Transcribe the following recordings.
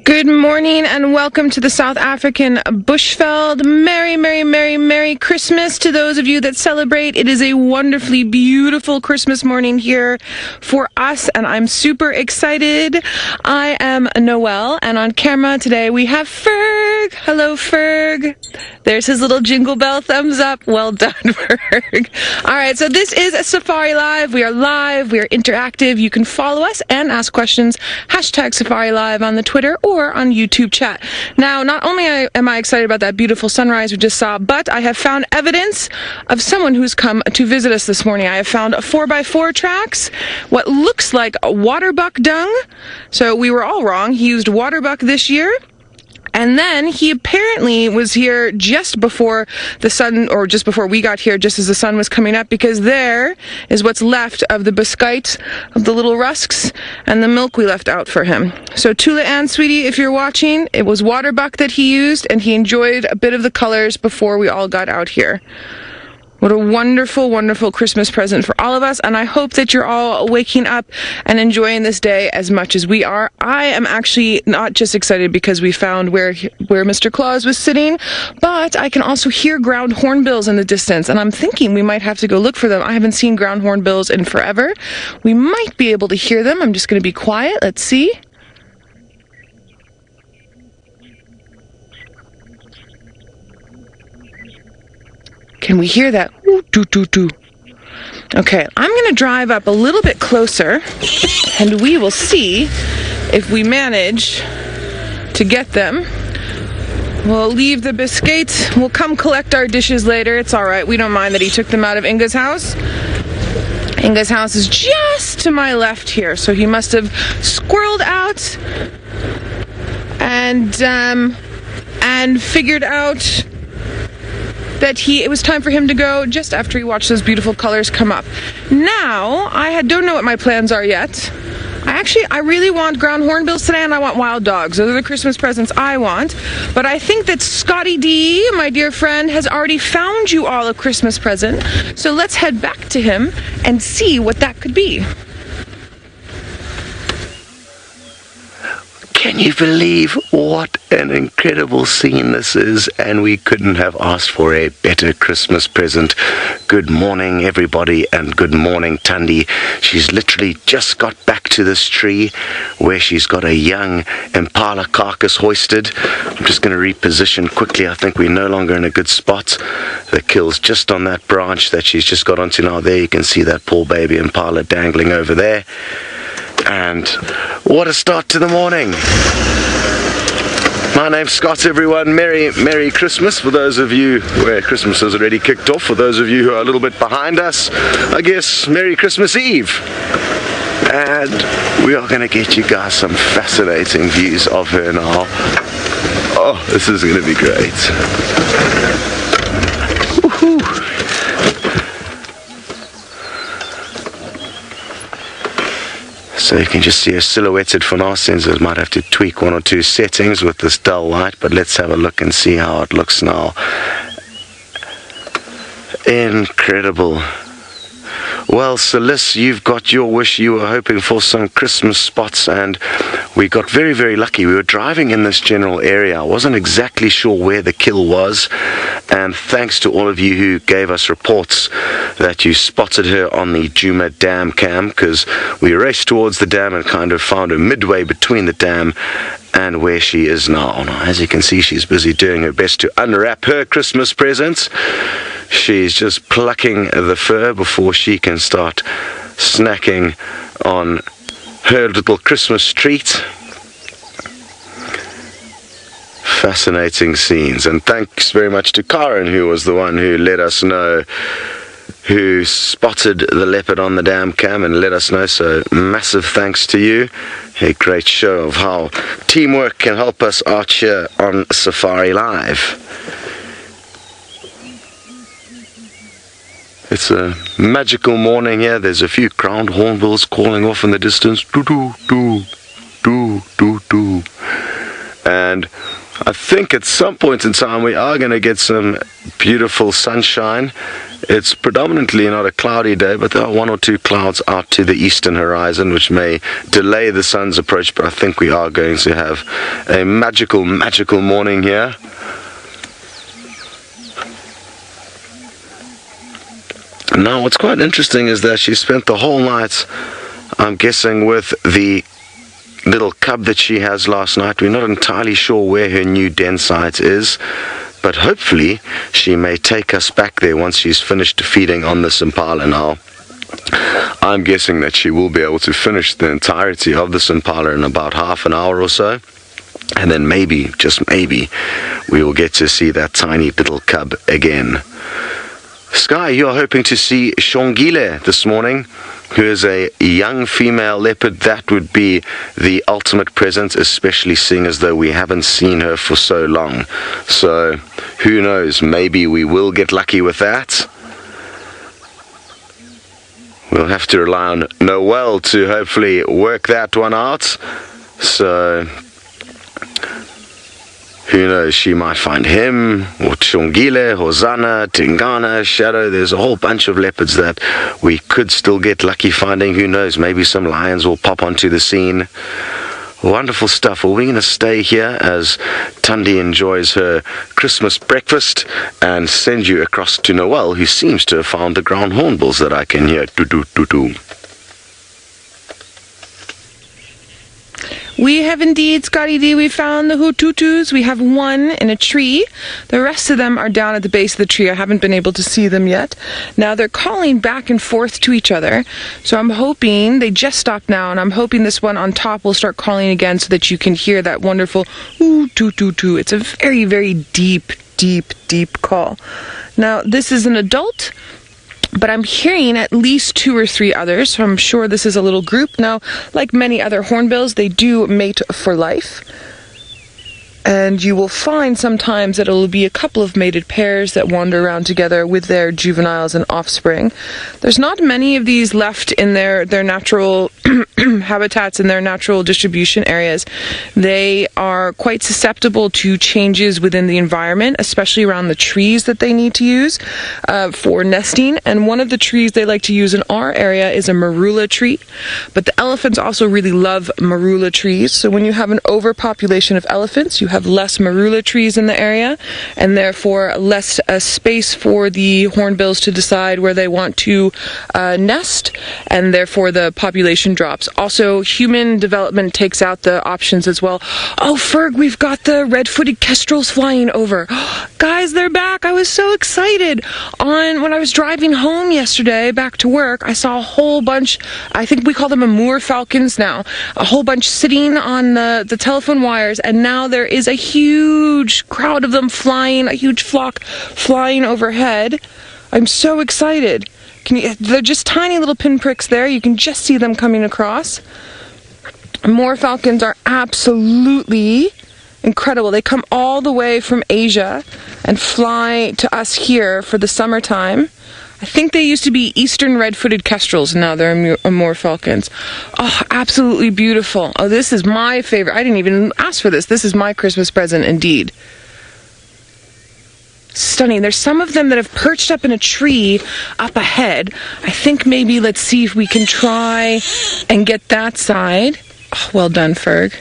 Good morning and welcome to the South African Bushveld. Merry, Merry, Merry, Merry Christmas to those of you that celebrate. It is a wonderfully beautiful Christmas morning here for us and I'm super excited. I am Noelle and on camera today we have Ferg. Hello Ferg. There's his little jingle bell thumbs up. Well done Ferg. Alright, so this is a Safari Live. We are live, we are interactive. You can follow us and ask questions. Hashtag Safari Live on the Twitter or on YouTube chat. Now, not only am I excited about that beautiful sunrise we just saw, but I have found evidence of someone who's come to visit us this morning. I have found 4x4 tracks, what looks like waterbuck dung. So we were all wrong. He used waterbuck this year. And then he apparently was here just before the sun, or just before we got here, just as the sun was coming up, because there is what's left of the biscuits, of the little rusks, and the milk we left out for him. So Tula Ann, sweetie, if you're watching, it was waterbuck that he used, and he enjoyed a bit of the colors before we all got out here. What a wonderful, wonderful Christmas present for all of us, and I hope that you're all waking up and enjoying this day as much as we are. I am actually not just excited because we found where Mr. Claus was sitting, but I can also hear ground hornbills in the distance, and I'm thinking we might have to go look for them. I haven't seen ground hornbills in forever. We might be able to hear them. I'm just going to be quiet. Let's see. Can we hear that? Ooh, doo, doo, doo. Okay, I'm going to drive up a little bit closer, and we will see if we manage to get them. We'll leave the biscuits. We'll come collect our dishes later. It's all right. We don't mind that he took them out of Inga's house. Inga's house is just to my left here, so he must have squirreled out and figured out that it was time for him to go just after he watched those beautiful colors come up. Now, don't know what my plans are yet. I really want ground hornbills today and I want wild dogs. Those are the Christmas presents I want. But I think that Scotty D, my dear friend, has already found you all a Christmas present. So let's head back to him and see what that could be. Can you believe what an incredible scene this is? And we couldn't have asked for a better Christmas present. Good morning, everybody, and good morning, Thandi. She's literally just got back to this tree where she's got a young impala carcass hoisted. I'm just going to reposition quickly. I think we're no longer in a good spot. The kill's just on that branch that she's just got onto now. There you can see that poor baby impala dangling over there. And what a start to the morning. My name's Scott, everyone. Merry Christmas for those of you where Christmas has already kicked off. For those of you who are a little bit behind us, I guess Merry Christmas Eve. And we are going to get you guys some fascinating views of her now. Oh, this is going to be great. Woohoo! So you can just see her silhouetted for now. Sensors might have to tweak one or two settings with this dull light, but let's have a look and see how it looks now. Incredible. Well, Celeste, you've got your wish. You were hoping for some Christmas spots, and we got very, very lucky. We were driving in this general area. I wasn't exactly sure where the kill was, and thanks to all of you who gave us reports that you spotted her on the Djuma dam cam, because we raced towards the dam and kind of found her midway between the dam and where she is now. As you can see, she's busy doing her best to unwrap her Christmas presents. She's just plucking the fur before she can start snacking on her little Christmas treat. Fascinating scenes, and thanks very much to Karen, who was the one who let us know, who spotted the leopard on the dam cam and let us know, so massive thanks to you. A great show of how teamwork can help us out here on Safari Live. It's a magical morning here. There's a few ground hornbills calling off in the distance. Doo doo doo doo doo doo. And I think at some point in time we are going to get some beautiful sunshine It's predominantly not a cloudy day, but there are one or two clouds out to the eastern horizon, which may delay the sun's approach, but I think we are going to have a magical, magical morning here. Now, what's quite interesting is that she spent the whole night, I'm guessing, with the little cub that she has last night. We're not entirely sure where her new den site is, but hopefully she may take us back there once she's finished feeding on this impala. Now, I'm guessing that she will be able to finish the entirety of this impala in about half an hour or so, and then maybe, just maybe, we will get to see that tiny little cub again. Sky, you are hoping to see Shongile this morning, who is a young female leopard. That would be the ultimate present, especially seeing as though we haven't seen her for so long. So, who knows, maybe we will get lucky with that. We'll have to rely on Noel to hopefully work that one out. So, who knows, she might find him, or Chongile, Hosanna, Tingana, Shadow. There's a whole bunch of leopards that we could still get lucky finding. Who knows, maybe some lions will pop onto the scene. Wonderful stuff. Well, we're going to stay here as Thandi enjoys her Christmas breakfast and send you across to Noel, who seems to have found the ground hornbills that I can hear. Do-do-do-do. We have indeed, Scotty D, we found the hututus. We have one in a tree. The rest of them are down at the base of the tree. I haven't been able to see them yet. Now they're calling back and forth to each other. So I'm hoping, they just stopped now, and I'm hoping this one on top will start calling again so that you can hear that wonderful hoo-too-too-too. It's a very, very deep, deep, deep call. Now this is an adult, but I'm hearing at least 2 or 3 others, so I'm sure this is a little group. Now, like many other hornbills, they do mate for life. And you will find sometimes that it will be a couple of mated pairs that wander around together with their juveniles and offspring. There's not many of these left in their natural habitats and their natural distribution areas. They are quite susceptible to changes within the environment, especially around the trees that they need to use for nesting. And one of the trees they like to use in our area is a marula tree. But the elephants also really love marula trees. So when you have an overpopulation of elephants, you have less marula trees in the area, and therefore less space for the hornbills to decide where they want to nest, and therefore the population drops. Also, human development takes out the options as well. Oh, Ferg, we've got the red-footed kestrels flying over. Guys, they're back. I was so excited. When I was driving home yesterday back to work, I saw a whole bunch, I think we call them Amur falcons now, a whole bunch sitting on the telephone wires, and now there is a huge crowd of them flying, a huge flock flying overhead. I'm so excited. They're just tiny little pinpricks there. You can just see them coming across. Moor falcons are absolutely incredible. They come all the way from Asia and fly to us here for the summertime. I think they used to be eastern red-footed kestrels, and now they're Amur falcons. Oh, absolutely beautiful. Oh, this is my favorite. I didn't even ask for this. This is my Christmas present indeed. Stunning. There's some of them that have perched up in a tree up ahead. I think maybe let's see if we can try and get that side. Oh, well done, Ferg.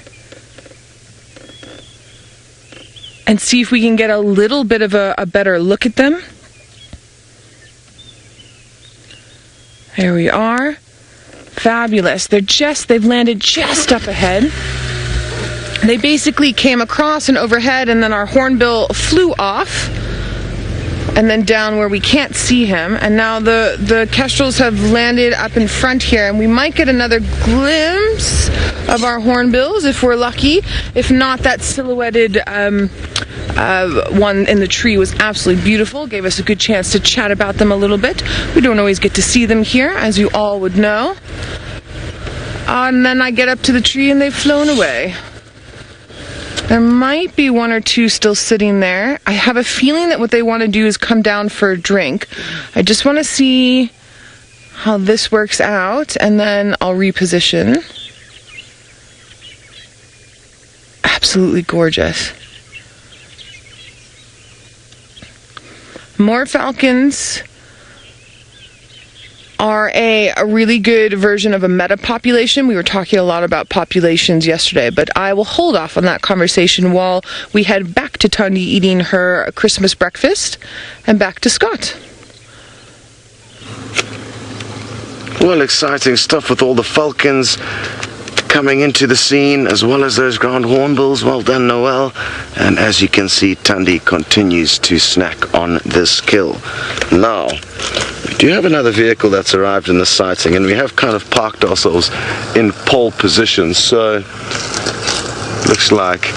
And see if we can get a little bit of a better look at them. There we are. Fabulous. They've landed just up ahead. They basically came across and overhead, and then our hornbill flew off and then down where we can't see him. And now the kestrels have landed up in front here, and we might get another glimpse of our hornbills if we're lucky. If not, that silhouetted one in the tree was absolutely beautiful. Gave us a good chance to chat about them a little bit. We don't always get to see them here, as you all would know. And then I get up to the tree and they've flown away. There might be 1 or 2 still sitting there. I have a feeling that what they want to do is come down for a drink. I just want to see how this works out, and then I'll reposition. Absolutely gorgeous. More falcons are a really good version of a meta-population. We were talking a lot about populations yesterday, but I will hold off on that conversation while we head back to Thandi eating her Christmas breakfast and back to Scott. Well, exciting stuff with all the falcons coming into the scene, as well as those ground hornbills. Well done, Noel. And as you can see, Thandi continues to snack on this kill. Now, we do have another vehicle that's arrived in the sighting, and we have kind of parked ourselves in pole position, so looks like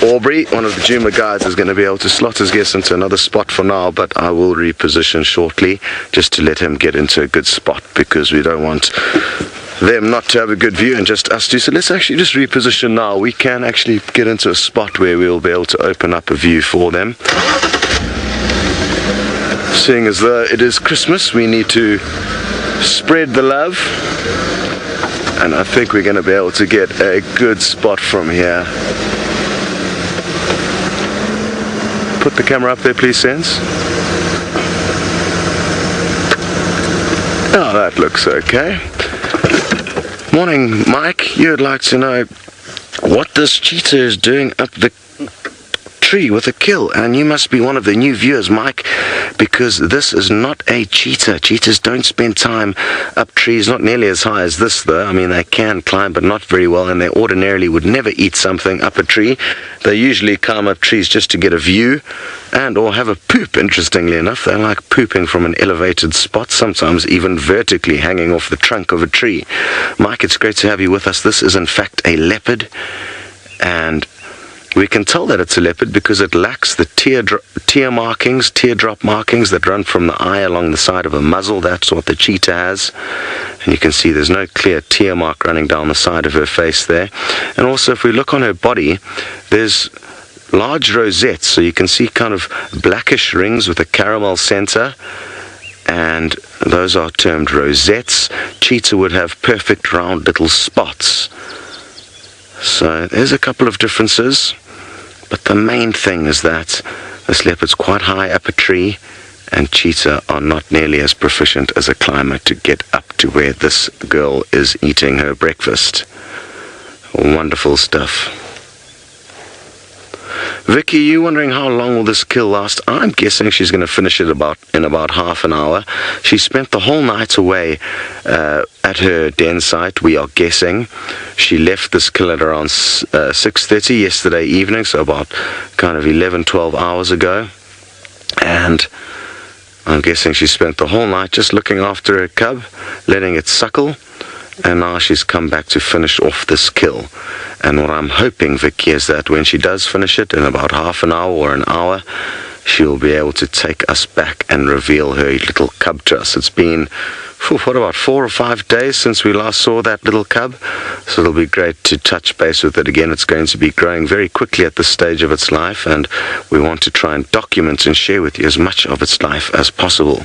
Aubrey, one of the Djuma guides, is going to be able to slot his guess into another spot for now, but I will reposition shortly just to let him get into a good spot, because we don't want them not to have a good view and just us two. So let's actually just reposition now. We can actually get into a spot where we'll be able to open up a view for them. Seeing as though it is Christmas, we need to spread the love, and I think we're going to be able to get a good spot from here. Put the camera up there, please, Sense. Oh, that looks okay. Morning, Mike. You'd like to know what this cheetah is doing up the tree with a kill, and you must be one of the new viewers, Mike, because this is not a cheetah. Cheetahs don't spend time up trees, not nearly as high as this though. I mean, they can climb, but not very well, and they ordinarily would never eat something up a tree. They usually climb up trees just to get a view and or have a poop. Interestingly enough, they like pooping from an elevated spot, sometimes even vertically hanging off the trunk of a tree. Mike, it's great to have you with us. This is in fact a leopard, and we can tell that it's a leopard because it lacks the teardrop markings that run from the eye along the side of a muzzle. That's what the cheetah has. And you can see there's no clear tear mark running down the side of her face there. And also, if we look on her body, there's large rosettes. So you can see kind of blackish rings with a caramel center. And those are termed rosettes. Cheetah would have perfect round little spots. So there's a couple of differences. But the main thing is that this leopard's quite high up a tree, and cheetah are not nearly as proficient as a climber to get up to where this girl is eating her breakfast. Wonderful stuff. Vicky, you wondering how long will this kill last? I'm guessing she's going to finish it in about half an hour. She spent the whole night away at her den site, we are guessing. She left this kill at around 6:30 yesterday evening, so about kind of 11-12 hours ago. And I'm guessing she spent the whole night just looking after her cub, letting it suckle. And now she's come back to finish off this kill. And what I'm hoping, Vicky, is that when she does finish it in about half an hour or an hour, she'll be able to take us back and reveal her little cub to us. It's been, what, about 4 or 5 days since we last saw that little cub? So it'll be great to touch base with it again. It's going to be growing very quickly at this stage of its life, and we want to try and document and share with you as much of its life as possible.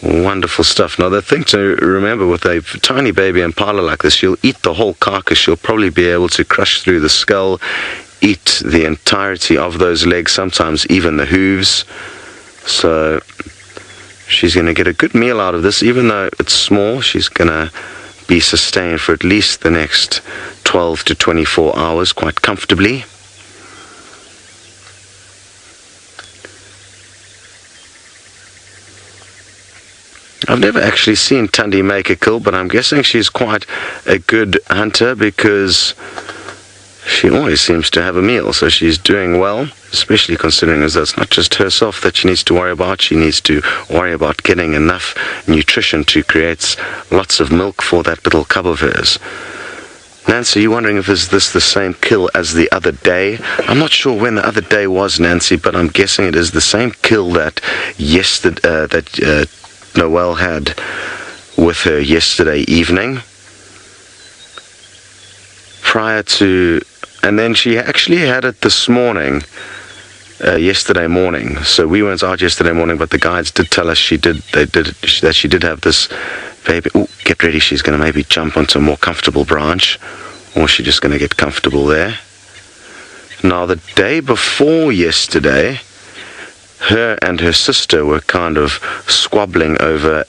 Wonderful stuff. Now, the thing to remember with a tiny baby impala like this, she'll eat the whole carcass. She'll probably be able to crush through the skull, eat the entirety of those legs, sometimes even the hooves. So she's going to get a good meal out of this. Even though it's small, she's going to be sustained for at least the next 12 to 24 hours quite comfortably. I've never actually seen Thandi make a kill, but I'm guessing she's quite a good hunter because she always seems to have a meal, so she's doing well, especially considering as that's not just herself that she needs to worry about. She needs to worry about getting enough nutrition to create lots of milk for that little cub of hers. Nancy, you're wondering if is this the same kill as the other day? I'm not sure when the other day was, Nancy, but I'm guessing it is the same kill that Noel had with her yesterday evening. And then she actually had it this morning, yesterday morning. So we weren't out yesterday morning, but the guides did tell us that she did have this baby. Oh, get ready, she's going to maybe jump onto a more comfortable branch, or she's just going to get comfortable there. Now, the day before yesterday, her and her sister were kind of squabbling over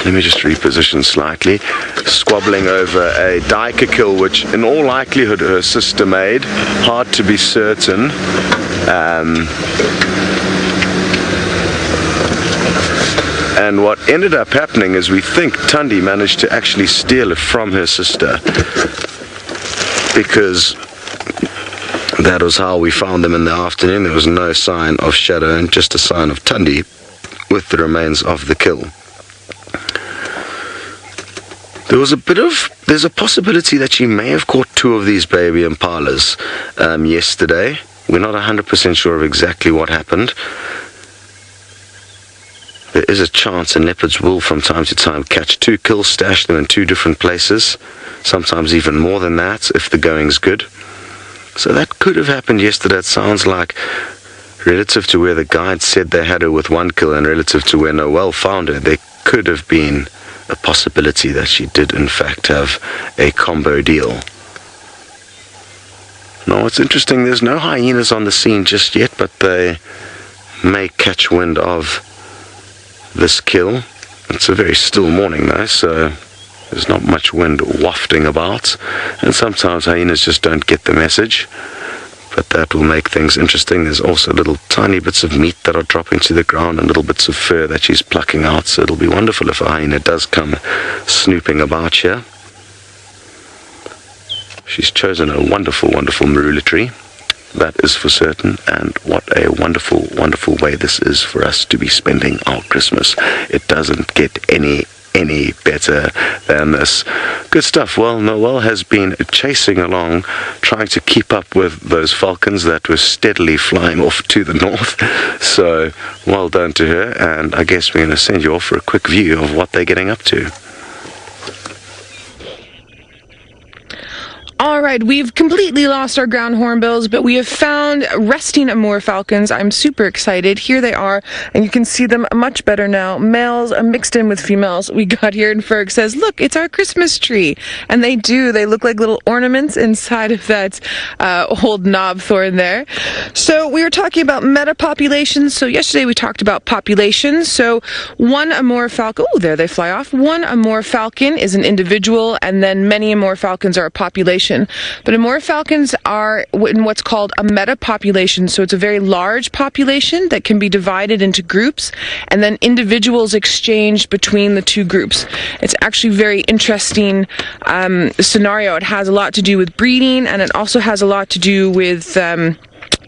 let me just reposition slightly, squabbling over a kill, which in all likelihood her sister made, hard to be certain. And what ended up happening is we think Thandi managed to actually steal it from her sister, because that was how we found them in the afternoon. There was no sign of Shadow and just a sign of Thandi with the remains of the kill. There's a possibility that she may have caught 2 of these baby impalas yesterday. We're not 100% sure of exactly what happened. There is a chance and leopards will from time to time catch 2 kills, stash them in 2 different places, sometimes even more than that if the going's good. So that could have happened yesterday. It sounds like, relative to where the guide said they had her with 1 kill and relative to where Noel found her, there could have been a possibility that she did in fact have a combo deal. Now, it's interesting, there's no hyenas on the scene just yet, but they may catch wind of this kill. It's a very still morning though, so there's not much wind wafting about, and sometimes hyenas just don't get the message, but that will make things interesting. There's also little tiny bits of meat that are dropping to the ground and little bits of fur that she's plucking out, so it'll be wonderful if a hyena does come snooping about here. She's chosen a wonderful, wonderful marula tree, that is for certain, and what a wonderful, wonderful way this is for us to be spending our Christmas. It doesn't get any better than this. Good stuff. Well, Noel has been chasing along, trying to keep up with those falcons that were steadily flying off to the north. So, well done to her, and I guess we're going to send you off for a quick view of what they're getting up to. All right, we've completely lost our ground hornbills, but we have found resting Amur falcons. I'm super excited. Here they are, and you can see them much better now. Males mixed in with females. We got here, and Ferg says, look, it's our Christmas tree. And they do. They look like little ornaments inside of that old knob thorn there. So we were talking about metapopulations. So yesterday we talked about populations. So one Amur falcon, oh, there they fly off. One Amur falcon is an individual, and then many Amur falcons are a population. But Amur falcons are in what's called a metapopulation, so it's a very large population that can be divided into groups, and then individuals exchanged between the 2 groups. It's actually very interesting scenario. It has a lot to do with breeding, and it also has a lot to do with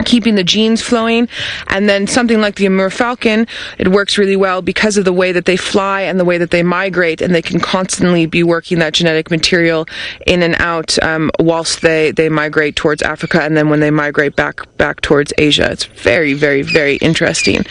keeping the genes flowing. And then something like the Amur falcon, it works really well because of the way that they fly and the way that they migrate, and they can constantly be working that genetic material in and out whilst they migrate towards Africa, and then when they migrate back towards Asia. It's very, very, very interesting.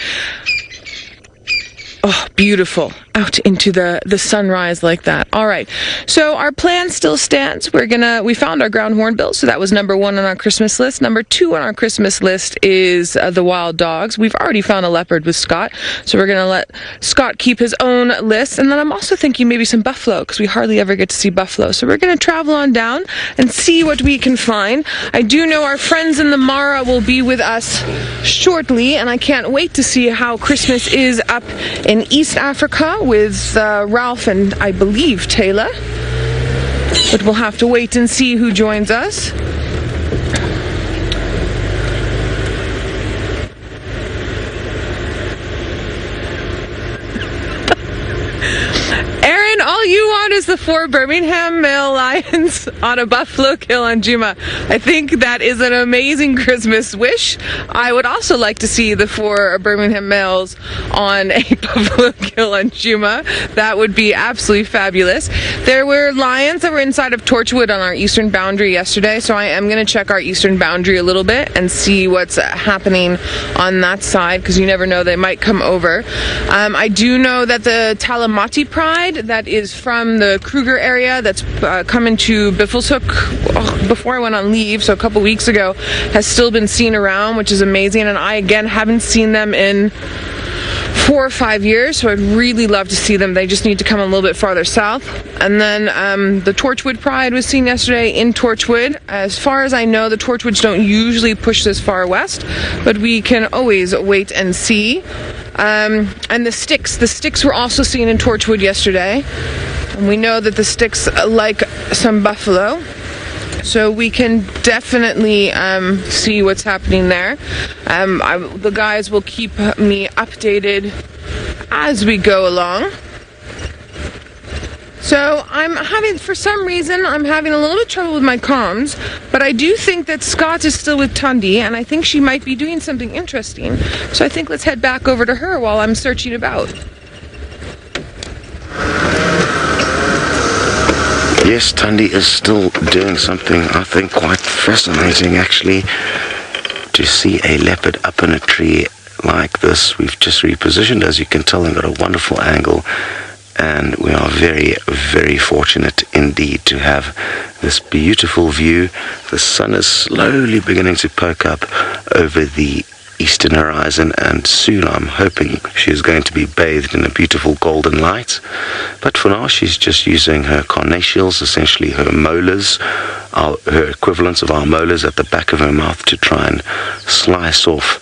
Oh, beautiful. Out into the sunrise like that. All right. So our plan still stands. We found our ground hornbill, so that was number 1 on our Christmas list. Number 2 on our Christmas list is the wild dogs. We've already found a leopard with Scott, so we're going to let Scott keep his own list. And then I'm also thinking maybe some buffalo, because we hardly ever get to see buffalo. So we're going to travel on down and see what we can find. I do know our friends in the Mara will be with us shortly, and I can't wait to see how Christmas is up in East Africa with Ralph and I believe Taylor, but we'll have to wait and see who joins us. Aaron, all you want is the 4 Birmingham male lions on a buffalo kill on Djuma. I think that is an amazing Christmas wish. I would also like to see the 4 Birmingham males on a buffalo kill on Djuma. That would be absolutely fabulous. There were lions that were inside of Torchwood on our eastern boundary yesterday, so I am going to check our eastern boundary a little bit and see what's happening on that side, because you never know, they might come over. I do know that the Talamati pride that is from the Kruger area that's coming to Biffleshoek before I went on leave, so a couple weeks ago, has still been seen around, which is amazing. And I again haven't seen them in 4 or 5 years, so I'd really love to see them. They just need to come a little bit farther south. And then the Torchwood Pride was seen yesterday in Torchwood. As far as I know, the Torchwoods don't usually push this far west, but we can always wait and see. And the Sticks were also seen in Torchwood yesterday. And we know that the Sticks like some buffalo. So we can definitely see what's happening there. The guys will keep me updated as we go along. So for some reason, I'm having a little bit of trouble with my comms, but I do think that Scott is still with Thandi, and I think she might be doing something interesting. So I think let's head back over to her while I'm searching about. Yes, Thandi is still doing something, I think, quite fascinating, actually. To see a leopard up in a tree like this. We've just repositioned, as you can tell, and got a wonderful angle. And we are very, very fortunate indeed to have this beautiful view. The sun is slowly beginning to poke up over the eastern horizon, and soon I'm hoping she is going to be bathed in a beautiful golden light. But for now, she's just using her carnassials, essentially her molars, her equivalents of our molars at the back of her mouth, to try and slice off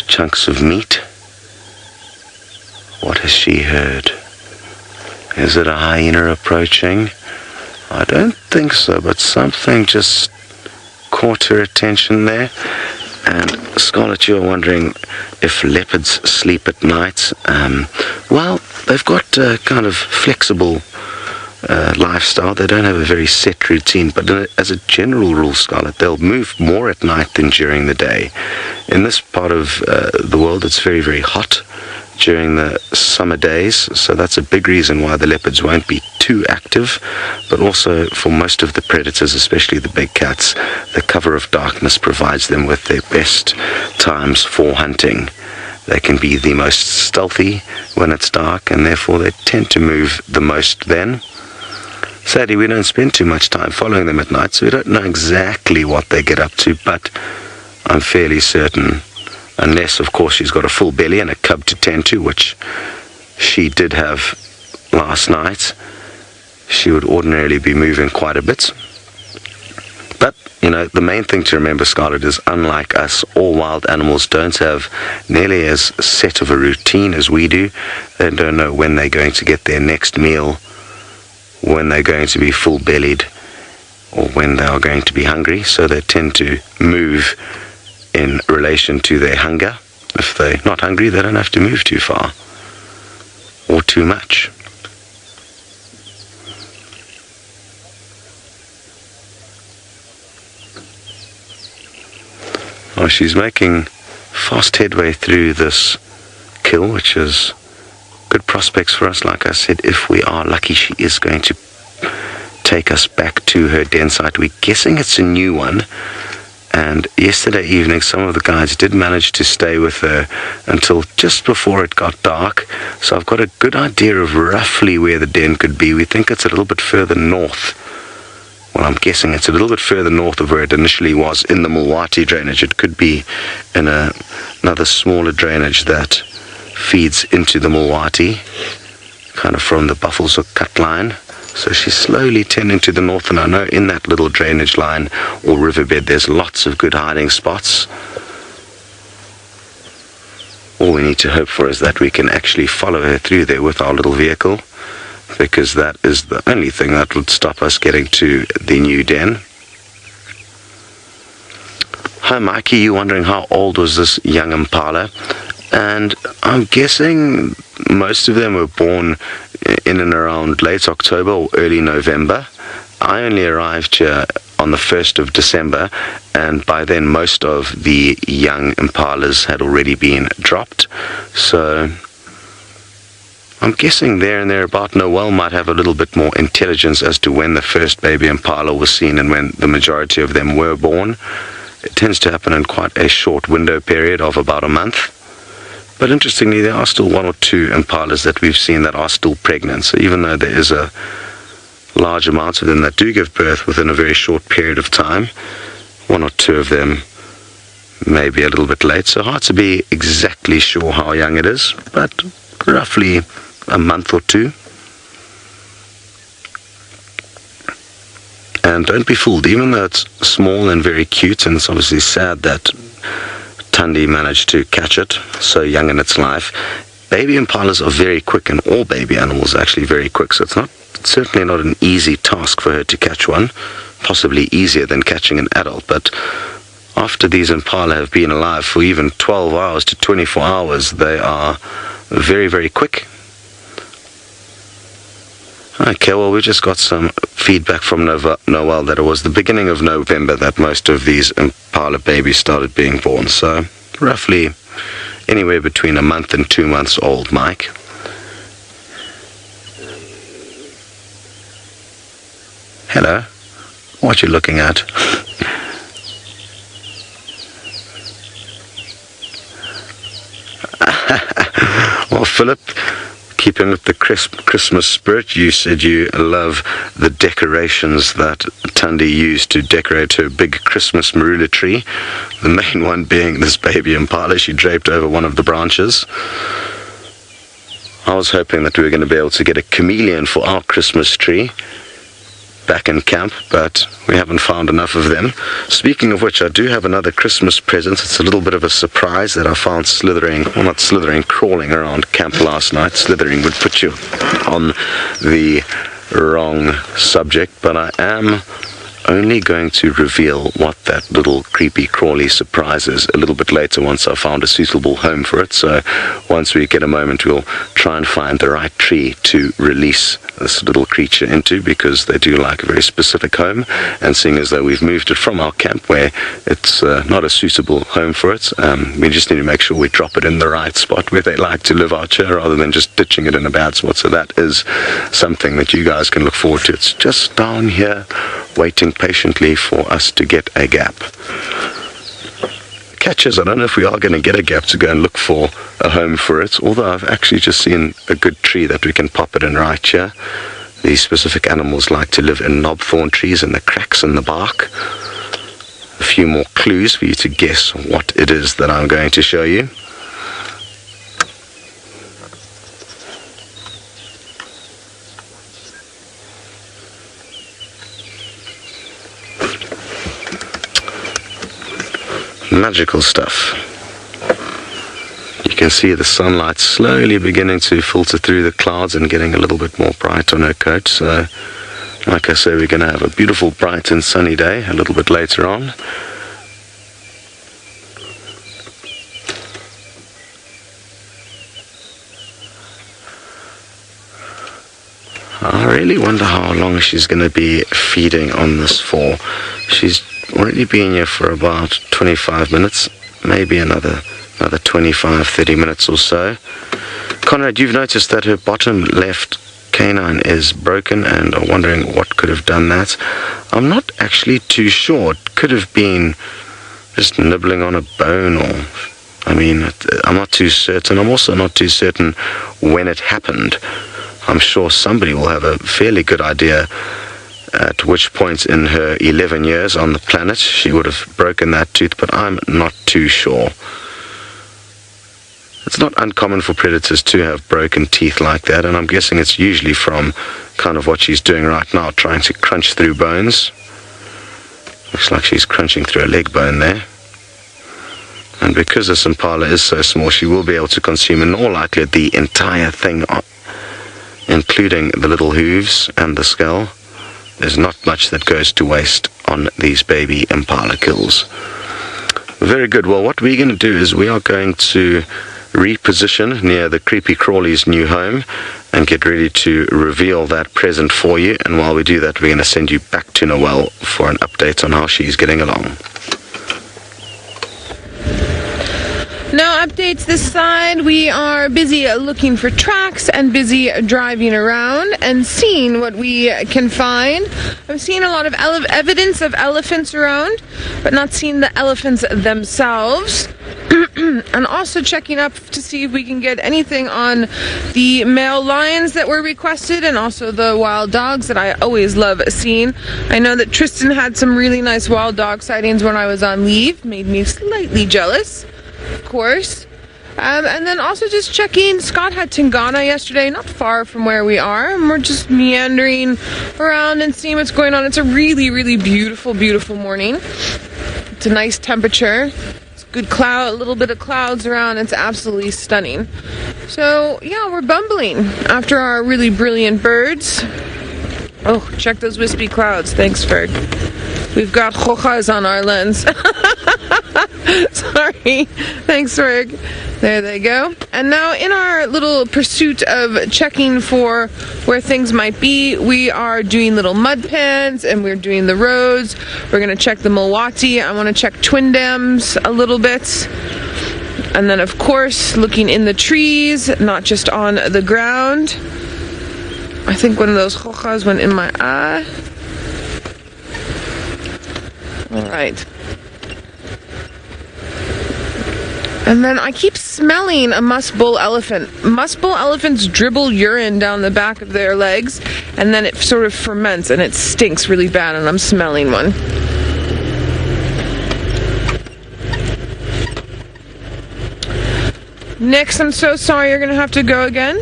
chunks of meat. What has she heard? Is it a hyena approaching? I don't think so, but something just caught her attention there. And Scarlett, you're wondering if leopards sleep at night. Well, they've got a kind of flexible lifestyle. They don't have a very set routine, but as a general rule, Scarlett, they'll move more at night than during the day. In this part of the world, it's very, very hot during the summer days, so that's a big reason why the leopards won't be too active. But also for most of the predators, especially the big cats, the cover of darkness provides them with their best times for hunting. They can be the most stealthy when it's dark, and therefore they tend to move the most then. Sadly, we don't spend too much time following them at night, so we don't know exactly what they get up to, but I'm fairly certain, unless, of course, she's got a full belly and a cub to tend to, which she did have last night, she would ordinarily be moving quite a bit. But, the main thing to remember, Scarlett, is unlike us, all wild animals don't have nearly as set of a routine as we do. They don't know when they're going to get their next meal, when they're going to be full-bellied, or when they are going to be hungry, so they tend to move in relation to their hunger. If they're not hungry, they don't have to move too far or too much. Oh, she's making fast headway through this kill, which is good prospects for us. Like I said, if we are lucky, she is going to take us back to her den site. We're guessing it's a new one. And yesterday evening, some of the guys did manage to stay with her until just before it got dark. So I've got a good idea of roughly where the den could be. We think it's a little bit further north. Well, I'm guessing it's a little bit further north of where it initially was in the Mulwati drainage. It could be in another smaller drainage that feeds into the Mulwati, kind of from the Buffelshoek cut line. So she's slowly tending to the north, and I know in that little drainage line or riverbed there's lots of good hiding spots. All we need to hope for is that we can actually follow her through there with our little vehicle, because that is the only thing that would stop us getting to the new den. Hi Mikey, you wondering how old was this young impala? And I'm guessing most of them were born in and around late October or early November. I only arrived here on the 1st of December, and by then most of the young impalas had already been dropped. So I'm guessing there and thereabout, Noel might have a little bit more intelligence as to when the first baby impala was seen and when the majority of them were born. It tends to happen in quite a short window period of about a month. But interestingly, there are still 1 or 2 impalas that we've seen that are still pregnant. So even though there is a large amount of them that do give birth within a very short period of time, 1 or 2 of them maybe a little bit late, so hard to be exactly sure how young it is, but roughly a month or two. And don't be fooled, even though it's small and very cute, and it's obviously sad that Thandi managed to catch it so young in its life, baby impalas are very quick, and all baby animals are actually very quick, so it's certainly not an easy task for her to catch one, possibly easier than catching an adult, but after these impala have been alive for even 12 hours to 24 hours, they are very, very quick. Okay, well, we just got some feedback from Noel that it was the beginning of November that most of these impala babies started being born, so roughly anywhere between a month and 2 months old, Mike. Hello, what you looking at? Well, Philip, keeping with the Christmas spirit, you said you love the decorations that Thandi used to decorate her big Christmas marula tree. The main one being this baby impala she draped over one of the branches. I was hoping that we were going to be able to get a chameleon for our Christmas tree back in camp, but we haven't found enough of them. Speaking of which, I do have another Christmas present. It's a little bit of a surprise that I found crawling around camp last night. Slithering would put you on the wrong subject, but I am only going to reveal what that little creepy crawly surprise is a little bit later once I've found a suitable home for it. So once we get a moment, we'll try and find the right tree to release this little creature into, because they do like a very specific home, and seeing as though we've moved it from our camp where it's not a suitable home for it, we just need to make sure we drop it in the right spot where they like to live out here, rather than just ditching it in a bad spot. So that is something that you guys can look forward to. It's just down here waiting patiently for us to get a gap. Catch is, I don't know if we are going to get a gap to go and look for a home for it, although I've actually just seen a good tree that we can pop it in right here. These specific animals like to live in knobthorn trees and the cracks in the bark. A few more clues for you to guess what it is that I'm going to show you. Magical stuff. You can see the sunlight slowly beginning to filter through the clouds and getting a little bit more bright on her coat. So, like I say, we're going to have a beautiful, bright and sunny day a little bit later on. I really wonder how long she's going to be feeding on this for. She's already been here for about 25 minutes, maybe another 25-30 minutes or so. Conrad, you've noticed that her bottom left canine is broken and are wondering what could have done that. I'm not actually too sure. It could have been just nibbling on a bone, or I'm not too certain. I'm also not too certain when it happened. I'm sure somebody will have a fairly good idea at which point in her 11 years on the planet she would have broken that tooth, but I'm not too sure. It's not uncommon for predators to have broken teeth like that, and I'm guessing it's usually from kind of what she's doing right now, trying to crunch through bones. Looks like she's crunching through a leg bone there. And because this impala is so small, she will be able to consume in all likelihood the entire thing, including the little hooves and the skull. There's not much that goes to waste on these baby impala kills. Very good. Well, what we're going to do is we are going to reposition near the creepy crawly's new home and get ready to reveal that present for you. And while we do that, we're going to send you back to Noel for an update on how she's getting along. No updates this side. We are busy looking for tracks and busy driving around and seeing what we can find. I'm seeing a lot of evidence of elephants around, but not seeing the elephants themselves. And also checking up to see if we can get anything on the male lions that were requested, and also the wild dogs that I always love seeing. I know that Tristan had some really nice wild dog sightings when I was on leave. Made me slightly jealous, of course. And then also just checking, Scott had Tingana yesterday, not far from where we are, and we're just meandering around and seeing what's going on. It's a really, really beautiful, beautiful morning. It's a nice temperature. Good cloud, a little bit of clouds around. It's absolutely stunning. So yeah, we're bumbling after our really brilliant birds. Oh, check those wispy clouds. Thanks, Ferg. We've got chochas on our lens. Sorry. Thanks, Ferg. There they go. And now in our little pursuit of checking for where things might be, we are doing little mud pans and we're doing the roads. We're going to check the Milwaukee. I want to check Twin Dams a little bit. And then, of course, looking in the trees, not just on the ground. I think one of those chochas went in my eye. All right. And then I keep smelling a musk bull elephant. Musk bull elephants dribble urine down the back of their legs, and then it sort of ferments, and it stinks really bad, and I'm smelling one. Nix, I'm so sorry, you're going to have to go again.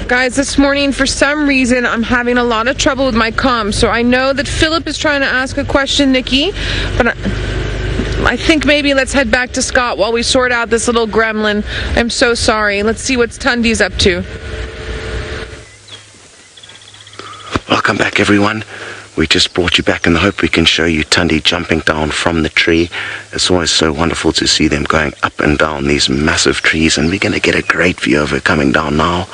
Guys, this morning, for some reason, I'm having a lot of trouble with my comm. So I know that Philip is trying to ask a question, Nikki, but I think maybe let's head back to Scott while we sort out this little gremlin. I'm so sorry. Let's see what Thandi's up to. Welcome back, everyone. We just brought you back in the hope we can show you Thandi jumping down from the tree. It's always so wonderful to see them going up and down these massive trees, and we're going to get a great view of her coming down now.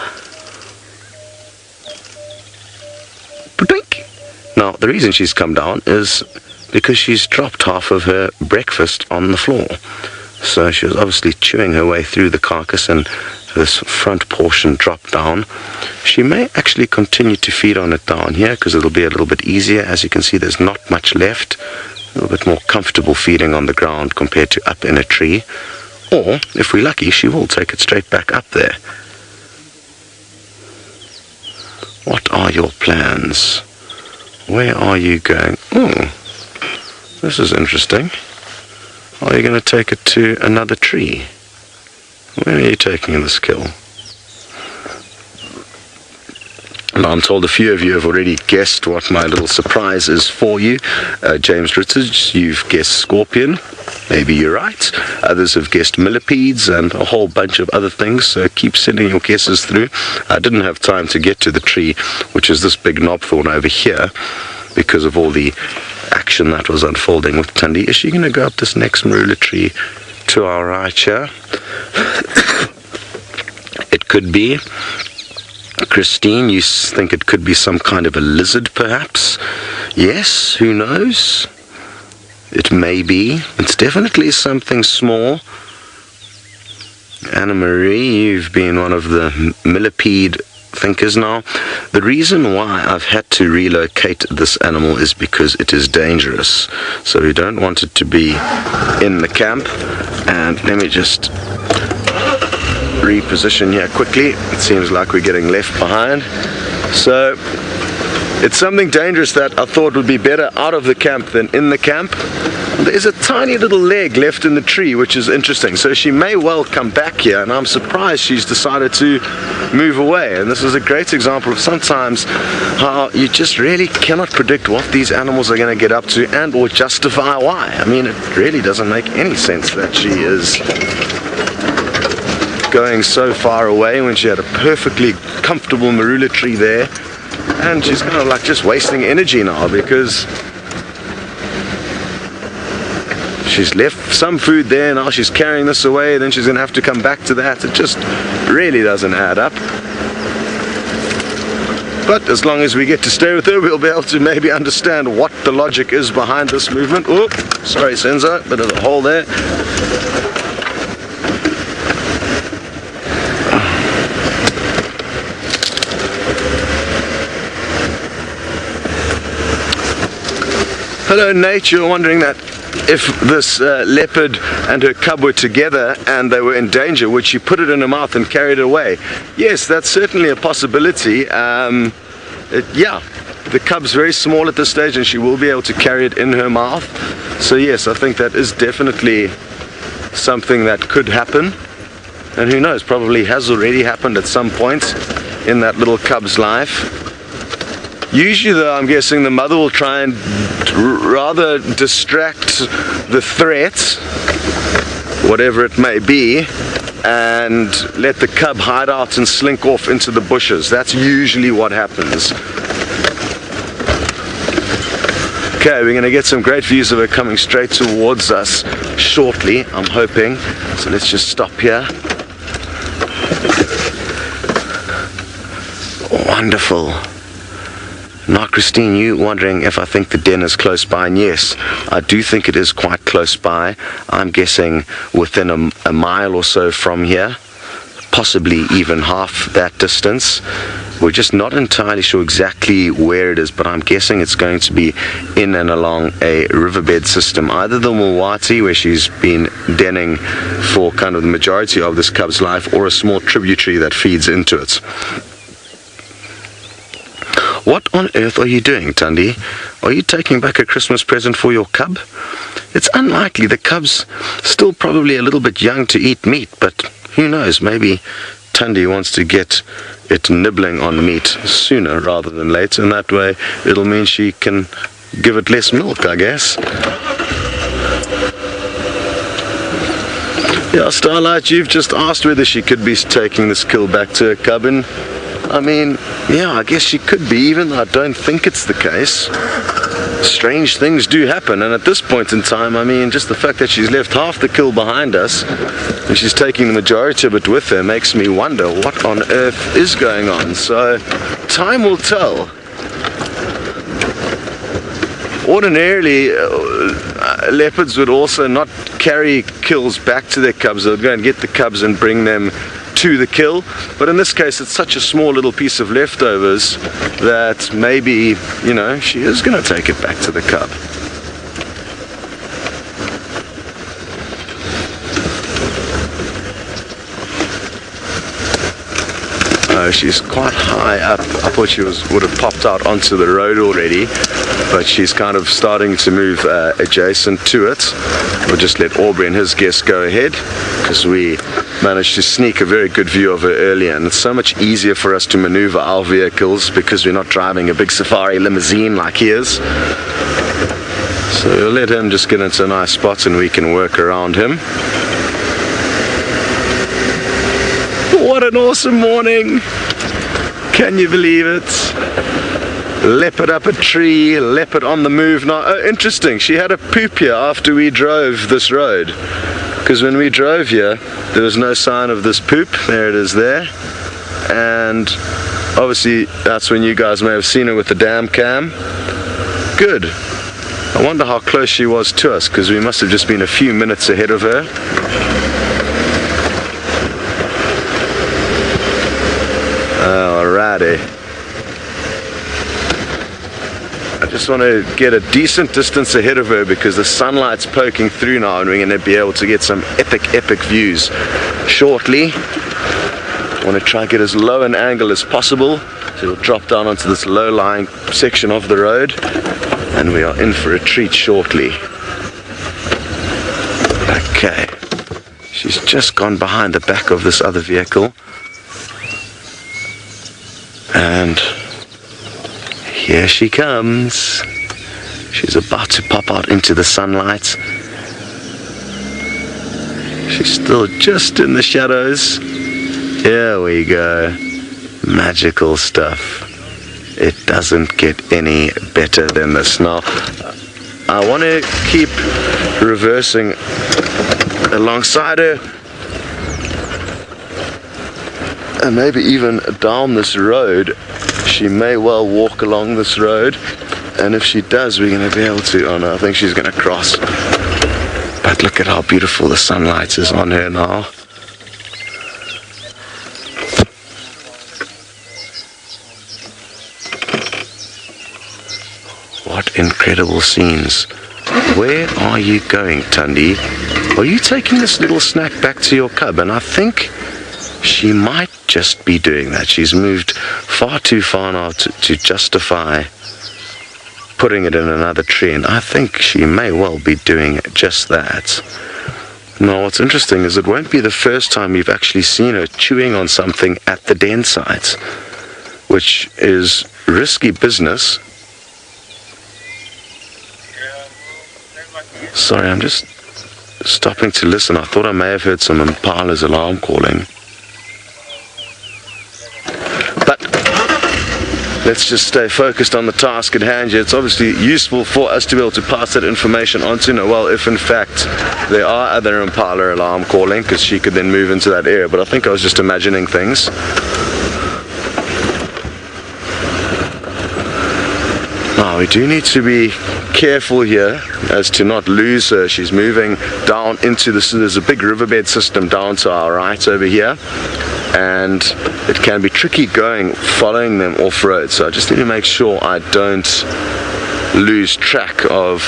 Now, the reason she's come down is because she's dropped half of her breakfast on the floor. So she was obviously chewing her way through the carcass, and this front portion dropped down. She may actually continue to feed on it down here because it'll be a little bit easier. As you can see, there's not much left. A little bit more comfortable feeding on the ground compared to up in a tree. Or, if we're lucky, she will take it straight back up there. What are your plans? Where are you going? Oh, this is interesting. Are you going to take it to another tree? Where are you taking this kill? Now, I'm told a few of you have already guessed what my little surprise is for you. James Rittich, you've guessed scorpion. Maybe you're right. Others have guessed millipedes and a whole bunch of other things, so keep sending your guesses through. I didn't have time to get to the tree, which is this big knobthorn over here, because of all the action that was unfolding with Thandi. Is she going to go up this next marula tree to our right here? It could be. Christine, you think it could be some kind of a lizard, perhaps? Yes, who knows? It may be. It's definitely something small. Anna Marie, you've been one of the millipede thinkers now. The reason why I've had to relocate this animal is because it is dangerous. So we don't want it to be in the camp. And let me just reposition here quickly. It seems like we're getting left behind. So it's something dangerous that I thought would be better out of the camp than in the camp. There's a tiny little leg left in the tree, which is interesting. So she may well come back here, and I'm surprised she's decided to move away. And this is a great example of sometimes how you just really cannot predict what these animals are going to get up to and or justify why. I mean, it really doesn't make any sense that she is going so far away when she had a perfectly comfortable marula tree there, and she's kind of like just wasting energy now because she's left some food there, now she's carrying this away, then she's going to have to come back to that. It just really doesn't add up. But as long as we get to stay with her, we'll be able to maybe understand what the logic is behind this movement. Oh, sorry Senzo, bit of a hole there. Hello Nate, you're wondering that if this leopard and her cub were together and they were in danger, would she put it in her mouth and carry it away? Yes, that's certainly a possibility. Yeah, the cub's very small at this stage and she will be able to carry it in her mouth. So yes, I think that is definitely something that could happen. And who knows, probably has already happened at some point in that little cub's life. Usually though, I'm guessing the mother will try and rather distract the threat, whatever it may be, and let the cub hide out and slink off into the bushes. That's usually what happens. Okay, we're going to get some great views of her coming straight towards us shortly, I'm hoping. So let's just stop here. Wonderful. Now Christine, you wondering if I think the den is close by, and yes, I do think it is quite close by. I'm guessing within a mile or so from here, possibly even half that distance. We're just not entirely sure exactly where it is, but I'm guessing it's going to be in and along a riverbed system, either the Mulwati, where she's been denning for kind of the majority of this cub's life, or a small tributary that feeds into it. What on earth are you doing, Thandi? Are you taking back a Christmas present for your cub? It's unlikely. The cub's still probably a little bit young to eat meat, but who knows, maybe Thandi wants to get it nibbling on meat sooner rather than later, and that way it'll mean she can give it less milk, I guess. Yeah, Starlight, you've just asked whether she could be taking this kill back to her cub, and I mean, yeah, I guess she could be, even though I don't think it's the case. Strange things do happen, and at this point in time, I mean, just the fact that she's left half the kill behind us and she's taking the majority of it with her makes me wonder what on earth is going on. So time will tell. Ordinarily, leopards would also not carry kills back to their cubs. They would go and get the cubs and bring them to the kill, but in this case it's such a small little piece of leftovers that maybe, you know, she is going to take it back to the cub. Oh, she's quite high up. I thought she would have popped out onto the road already, but she's kind of starting to move adjacent to it. We'll just let Aubrey and his guest go ahead, because we managed to sneak a very good view of her earlier, and it's so much easier for us to maneuver our vehicles because we're not driving a big safari limousine like he is. So we'll let him just get into a nice spot and we can work around him. What an awesome morning! Can you believe it? Leopard up a tree, leopard on the move now. Oh, interesting, she had a poop here after we drove this road, because when we drove here there was no sign of this poop. There it is there, and obviously that's when you guys may have seen her with the dam cam. Good. I wonder how close she was to us, because we must have just been a few minutes ahead of her. Alrighty. I just want to get a decent distance ahead of her because the sunlight's poking through now, and we're going to be able to get some epic views shortly. I want to try and get as low an angle as possible, so we'll drop down onto this low-lying section of the road, and we are in for a treat shortly. Okay, she's just gone behind the back of this other vehicle, and here she comes. She's about to pop out into the sunlight. She's still just in the shadows. Here we go. Magical stuff. It doesn't get any better than this. Now, I want to keep reversing alongside her, and maybe even down this road she may well walk along this road, and if she does, we're going to be able to, oh no, I think she's going to cross. But look at how beautiful the sunlight is on her now. What incredible scenes. Where are you going, Thandi? Are you taking this little snack back to your cub? And I think she might just be doing that. She's moved far too far now to justify putting it in another tree, and I think she may well be doing just that. Now, what's interesting is it won't be the first time you've actually seen her chewing on something at the den site, which is risky business. Sorry, I'm just stopping to listen. I thought I may have heard some impala's alarm calling. But let's just stay focused on the task at hand here. It's obviously useful for us to be able to pass that information on to Noelle if in fact there are other impala alarm calling, because she could then move into that area. But I think I was just imagining things. Now we do need to be careful here as to not lose her. She's moving down into this. There's a big riverbed system down to our right over here, and it can be tricky following them off-road, so I just need to make sure I don't lose track of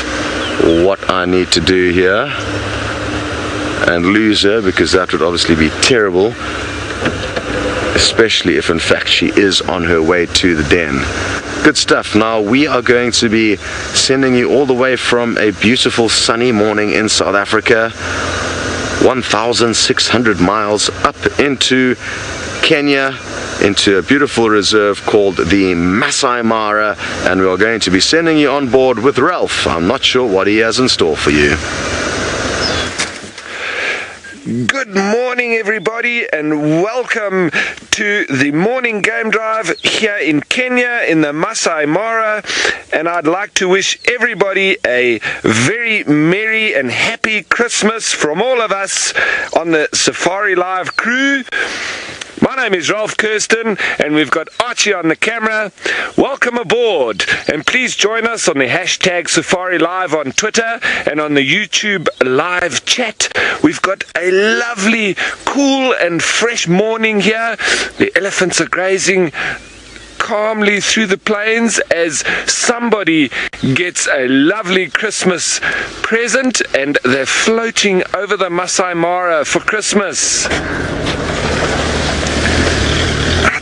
what I need to do here and lose her, because that would obviously be terrible, especially if in fact she is on her way to the den. Good stuff. Now we are going to be sending you all the way from a beautiful sunny morning in South Africa, 1,600 miles up into Kenya, into a beautiful reserve called the Masai Mara, and we are going to be sending you on board with Ralph. I'm not sure what he has in store for you. Good morning, everybody, and welcome to the morning game drive here in Kenya in the Masai Mara. And I'd like to wish everybody a very merry and happy Christmas from all of us on the Safari Live crew. My name is Ralph Kirsten, and we've got Archie on the camera. Welcome aboard, and please join us on the hashtag Safari Live on Twitter and on the YouTube live chat. We've got a lovely, cool and fresh morning here. The elephants are grazing calmly through the plains as somebody gets a lovely Christmas present, and they're floating over the Masai Mara for Christmas.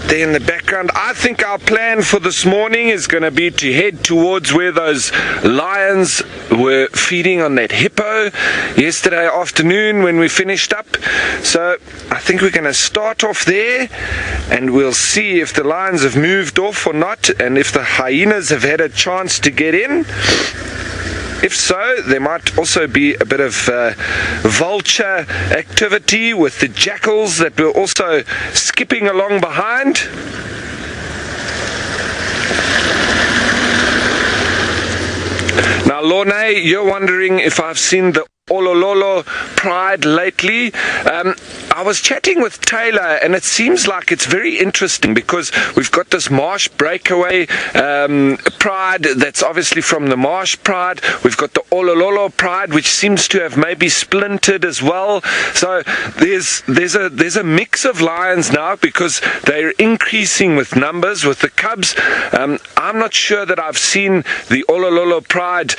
There in the background, I think our plan for this morning is going to be to head towards where those lions were feeding on that hippo yesterday afternoon when we finished up. So I think we're going to start off there, and we'll see if the lions have moved off or not, and if the hyenas have had a chance to get in. If so, there might also be a bit of vulture activity with the jackals that were also skipping along behind. Now, Lorne, you're wondering if I've seen the Olololo pride lately. I was chatting with Taylor, and it seems like it's very interesting because we've got this marsh breakaway pride that's obviously from the marsh pride. We've got the Olololo pride, which seems to have maybe splintered as well. So there's a mix of lions now because they're increasing with numbers with the cubs. I'm not sure that I've seen the Olololo pride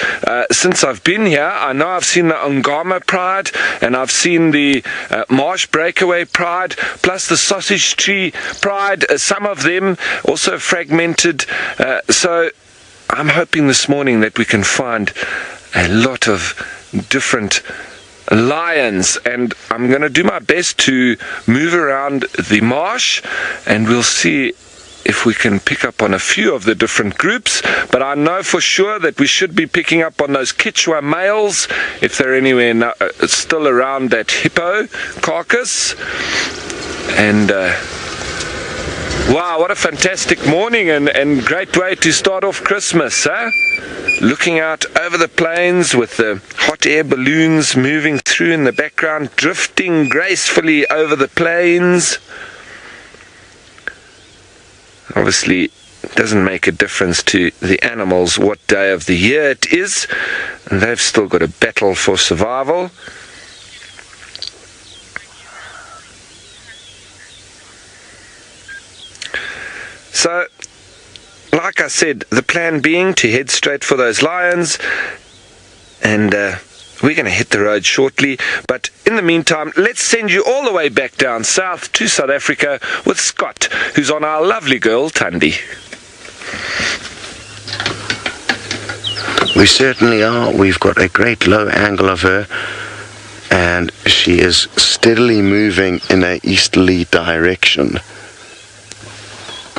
since I've been here. I know I've seen the Angama pride, and I've seen the marsh breakaway pride, plus the sausage tree pride, some of them also fragmented. So I'm hoping this morning that we can find a lot of different lions, and I'm going to do my best to move around the marsh, and we'll see if we can pick up on a few of the different groups. But I know for sure that we should be picking up on those Chitwa males if they're anywhere still around that hippo carcass. And wow, what a fantastic morning, and great way to start off Christmas, huh? Looking out over the plains with the hot air balloons moving through in the background, drifting gracefully over the plains. Obviously, it doesn't make a difference to the animals what day of the year it is, and they've still got a battle for survival. So, like I said, the plan being to head straight for those lions, and we're going to hit the road shortly. But in the meantime, let's send you all the way back down south to South Africa with Scott, who's on our lovely girl, Thandi. We certainly are. We've got a great low angle of her, and she is steadily moving in a easterly direction.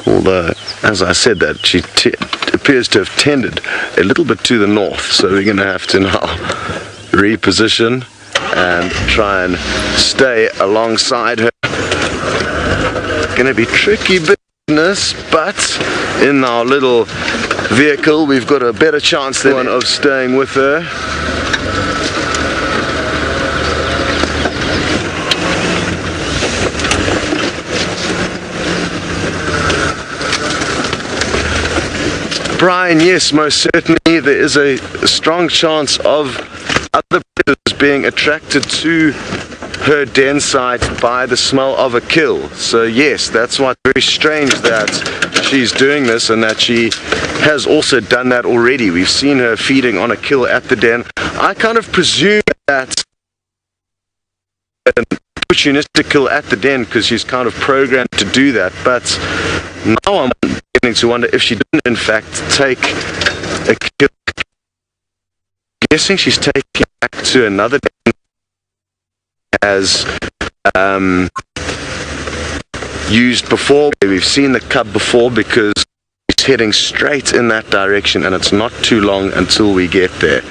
Although, as I said that, she appears to have tended a little bit to the north, so we're going to have to now reposition and try and stay alongside her. Going to be tricky business, but in our little vehicle we've got a better chance than one of staying with her. Brian, yes, most certainly there is a strong chance of other predators being attracted to her den site by the smell of a kill. So yes, that's why it's very strange that she's doing this, and that she has also done that already. We've seen her feeding on a kill at the den. I kind of presume that an opportunistic kill at the den because she's kind of programmed to do that, but now I'm beginning to wonder if she didn't in fact take a kill. I'm guessing she's taking it back to another den as used before. We've seen the cub before because he's heading straight in that direction, and it's not too long until we get there.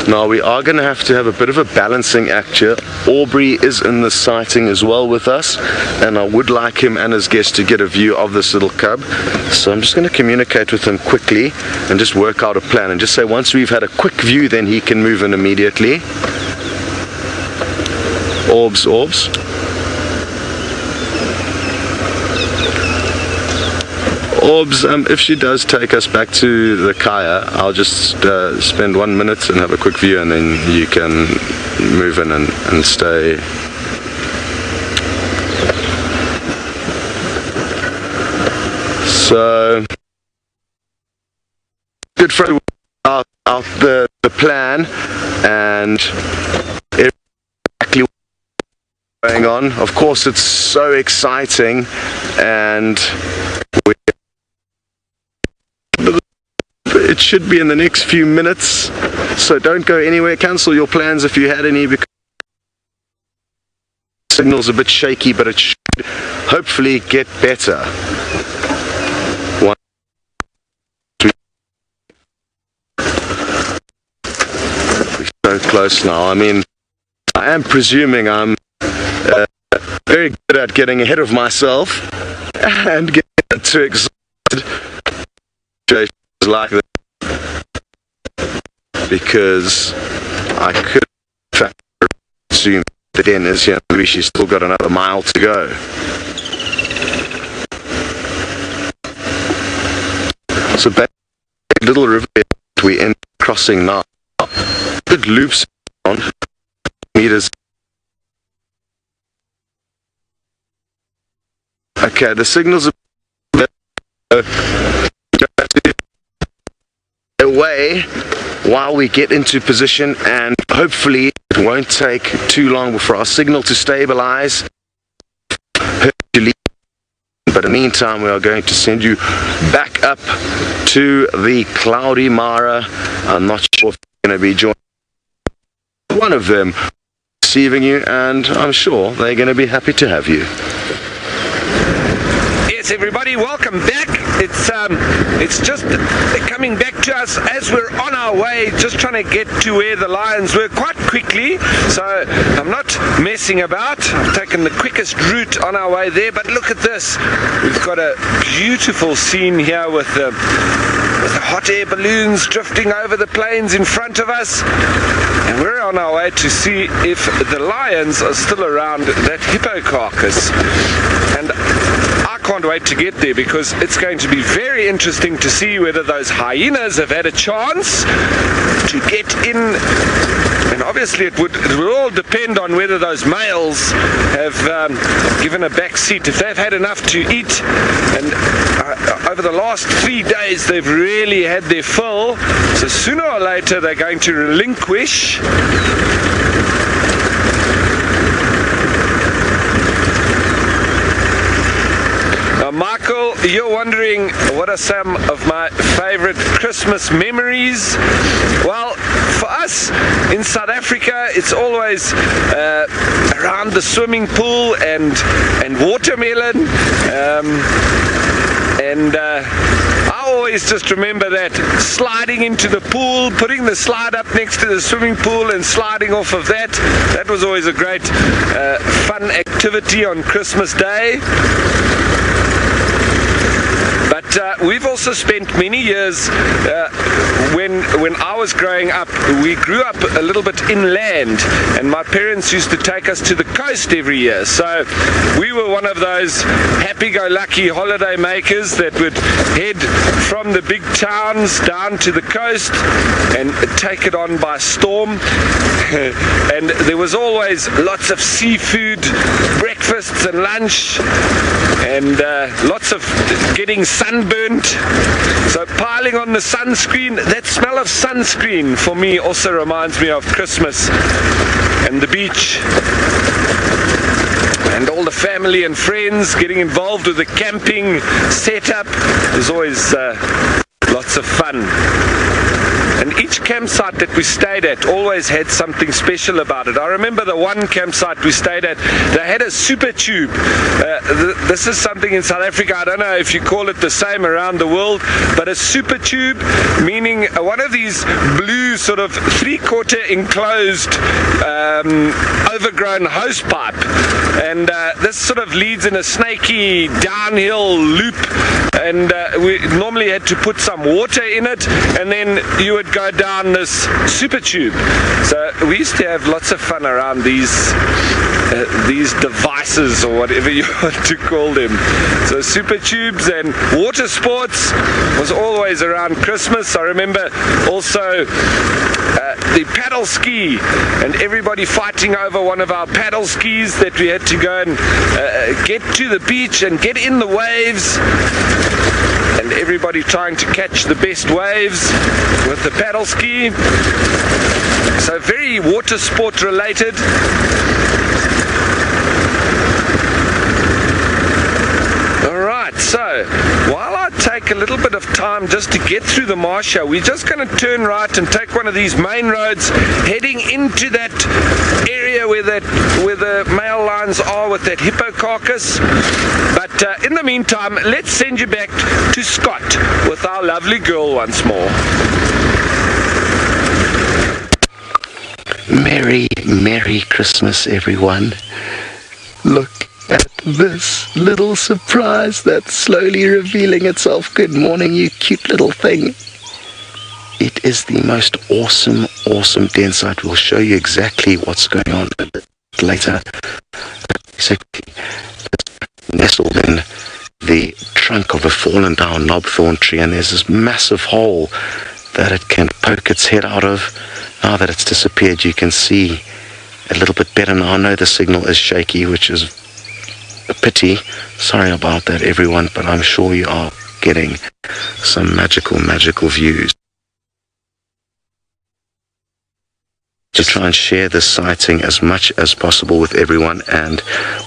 Now we are going to have a bit of a balancing act here. Aubrey is in the sighting as well with us, and I would like him and his guest to get a view of this little cub. So I'm just going to communicate with him quickly and just work out a plan, and just say once we've had a quick view, then he can move in immediately. Orbs. Orbs, if she does take us back to the Kaya, I'll just spend 1 minute and have a quick view, and then you can move in and stay. So, good friend out the plan, and exactly what's going on. Of course, it's so exciting, and it should be in the next few minutes, so don't go anywhere. Cancel your plans if you had any, because the signal's a bit shaky, but it should hopefully get better. We're so close now. I mean, I am presuming I'm very good at getting ahead of myself and getting too excited like that, because I could in fact assume the den is here. Maybe she's still got another mile to go. So back to Little River we end crossing now. Good loops on meters. Okay, the signals are away while we get into position, and hopefully it won't take too long before our signal to stabilize. But in the meantime, we are going to send you back up to the cloudy Mara. I'm not sure if you're going to be joining one of them receiving you, and I'm sure they're going to be happy to have you. Yes, everybody, welcome back. It's just coming back to us as we're on our way, just trying to get to where the lions were quite quickly, so I'm not messing about. I've taken the quickest route on our way there, but look at this. We've got a beautiful scene here with the hot air balloons drifting over the plains in front of us. And we're on our way to see if the lions are still around that hippo carcass. And I can't wait to get there, because it's going to be very interesting to see whether those hyenas have had a chance to get in. And obviously it would all depend on whether those males have given a back seat. If they've had enough to eat, and over the last 3 days they've really had their fill, so sooner or later they're going to relinquish. Now, Michael, you're wondering what are some of my favorite Christmas memories. Well, for us in South Africa, it's always around the swimming pool and watermelon. I always just remember that, sliding into the pool, putting the slide up next to the swimming pool and sliding off of that. That was always a great fun activity on Christmas Day. But we've also spent many years, when I was growing up, we grew up a little bit inland, and my parents used to take us to the coast every year. So we were one of those happy-go-lucky holiday makers that would head from the big towns down to the coast and take it on by storm. And there was always lots of seafood, breakfasts and lunch, and lots of getting sunburnt. So piling on the sunscreen, that smell of sunscreen for me also reminds me of Christmas and the beach. And all the family and friends getting involved with the camping setup. There's always lots of fun. And each campsite that we stayed at always had something special about it. I remember the one campsite we stayed at, they had a super tube. This is something in South Africa, I don't know if you call it the same around the world, but a super tube, meaning one of these blue sort of 3/4 enclosed overgrown hose pipe. And this sort of leads in a snaky downhill loop, and we normally had to put some water in it, and then you would go down this super tube. So we used to have lots of fun around these devices, or whatever you want to call them. So super tubes and water sports was always around Christmas. I remember also the paddle ski, and everybody fighting over one of our paddle skis that we had to go and get to the beach and get in the waves, and everybody trying to catch the best waves with the paddle ski. So very water sport related. Alright, so while I take a little bit of time just to get through the Marsha, we're just going to turn right and take one of these main roads heading into that area where the male lions are with that hippo carcass. But in the meantime, let's send you back to Scott with our lovely girl once more. Merry, Merry Christmas, everyone. Look at this little surprise that's slowly revealing itself. Good morning, you cute little thing. It is the most awesome den site. We'll show you exactly what's going on a bit later. Basically, it's nestled in the trunk of a fallen down knobthorn tree, and there's this massive hole that it can poke its head out of. Now that it's disappeared, you can see a little bit better now. I know the signal is shaky, which is a pity. Sorry about that, everyone, but I'm sure you are getting some magical views. To try and share this sighting as much as possible with everyone, and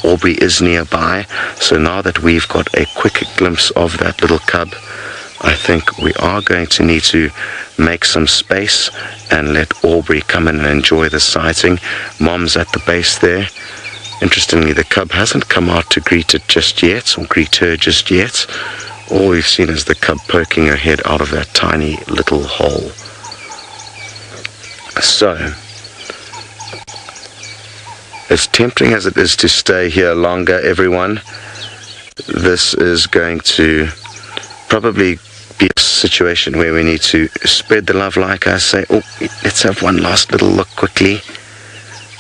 Aubrey is nearby, so now that we've got a quick glimpse of that little cub, I think we are going to need to make some space and let Aubrey come in and enjoy the sighting. Mom's at the base there. Interestingly, the cub hasn't come out to greet it just yet, or greet her just yet. All we've seen is the cub poking her head out of that tiny little hole. So, as tempting as it is to stay here longer, everyone, this is going to probably be a situation where we need to spread the love, like I say. Oh, let's have one last little look quickly.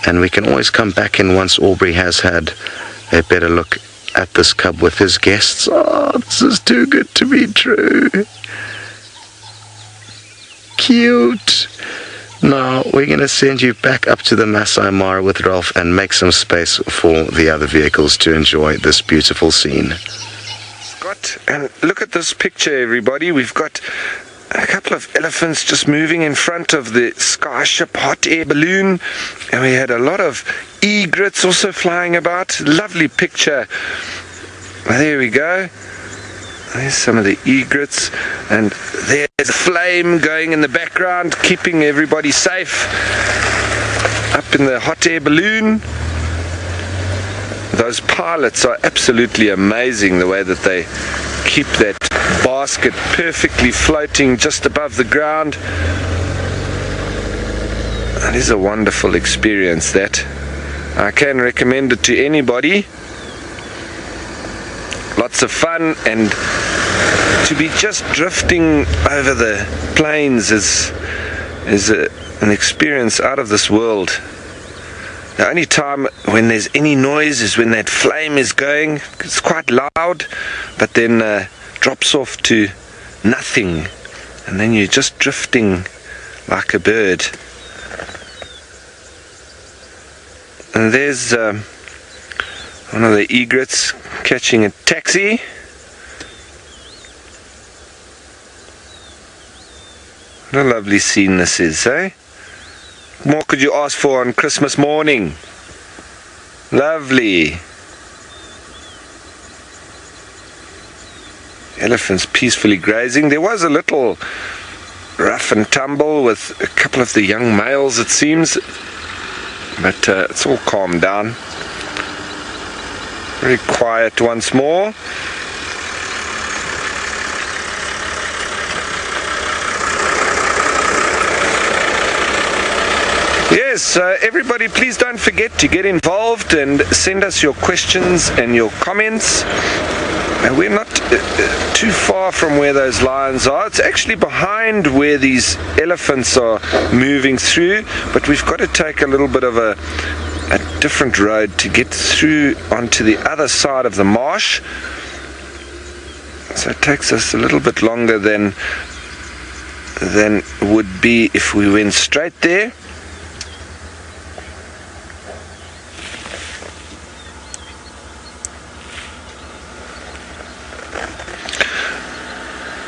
And we can always come back in once Aubrey has had a better look at this cub with his guests. Oh, this is too good to be true. Cute. Now, we're going to send you back up to the Masai Mara with Ralph and make some space for the other vehicles to enjoy this beautiful scene. Scott, and look at this picture, everybody. We've got a couple of elephants just moving in front of the Skyship hot air balloon, and we had a lot of egrets also flying about. Lovely picture. There we go. There's some of the egrets, and there's a flame going in the background, keeping everybody safe up in the hot air balloon. Those pilots are absolutely amazing, the way that they keep that basket perfectly floating just above the ground. That is a wonderful experience, that. I can recommend it to anybody. Lots of fun, and to be just drifting over the plains is an experience out of this world. The only time when there's any noise is when that flame is going. It's quite loud, but then drops off to nothing, and then you're just drifting like a bird. And there's one of the egrets catching a taxi. What a lovely scene this is, eh? What more could you ask for on Christmas morning? Lovely. Elephants peacefully grazing. There was a little rough and tumble with a couple of the young males, it seems, but it's all calmed down. Very quiet once more. Yes, everybody, please don't forget to get involved and send us your questions and your comments. And we're not too far from where those lions are. It's actually behind where these elephants are moving through, but we've got to take a little bit of a different road to get through onto the other side of the marsh. So it takes us a little bit longer than would be if we went straight there.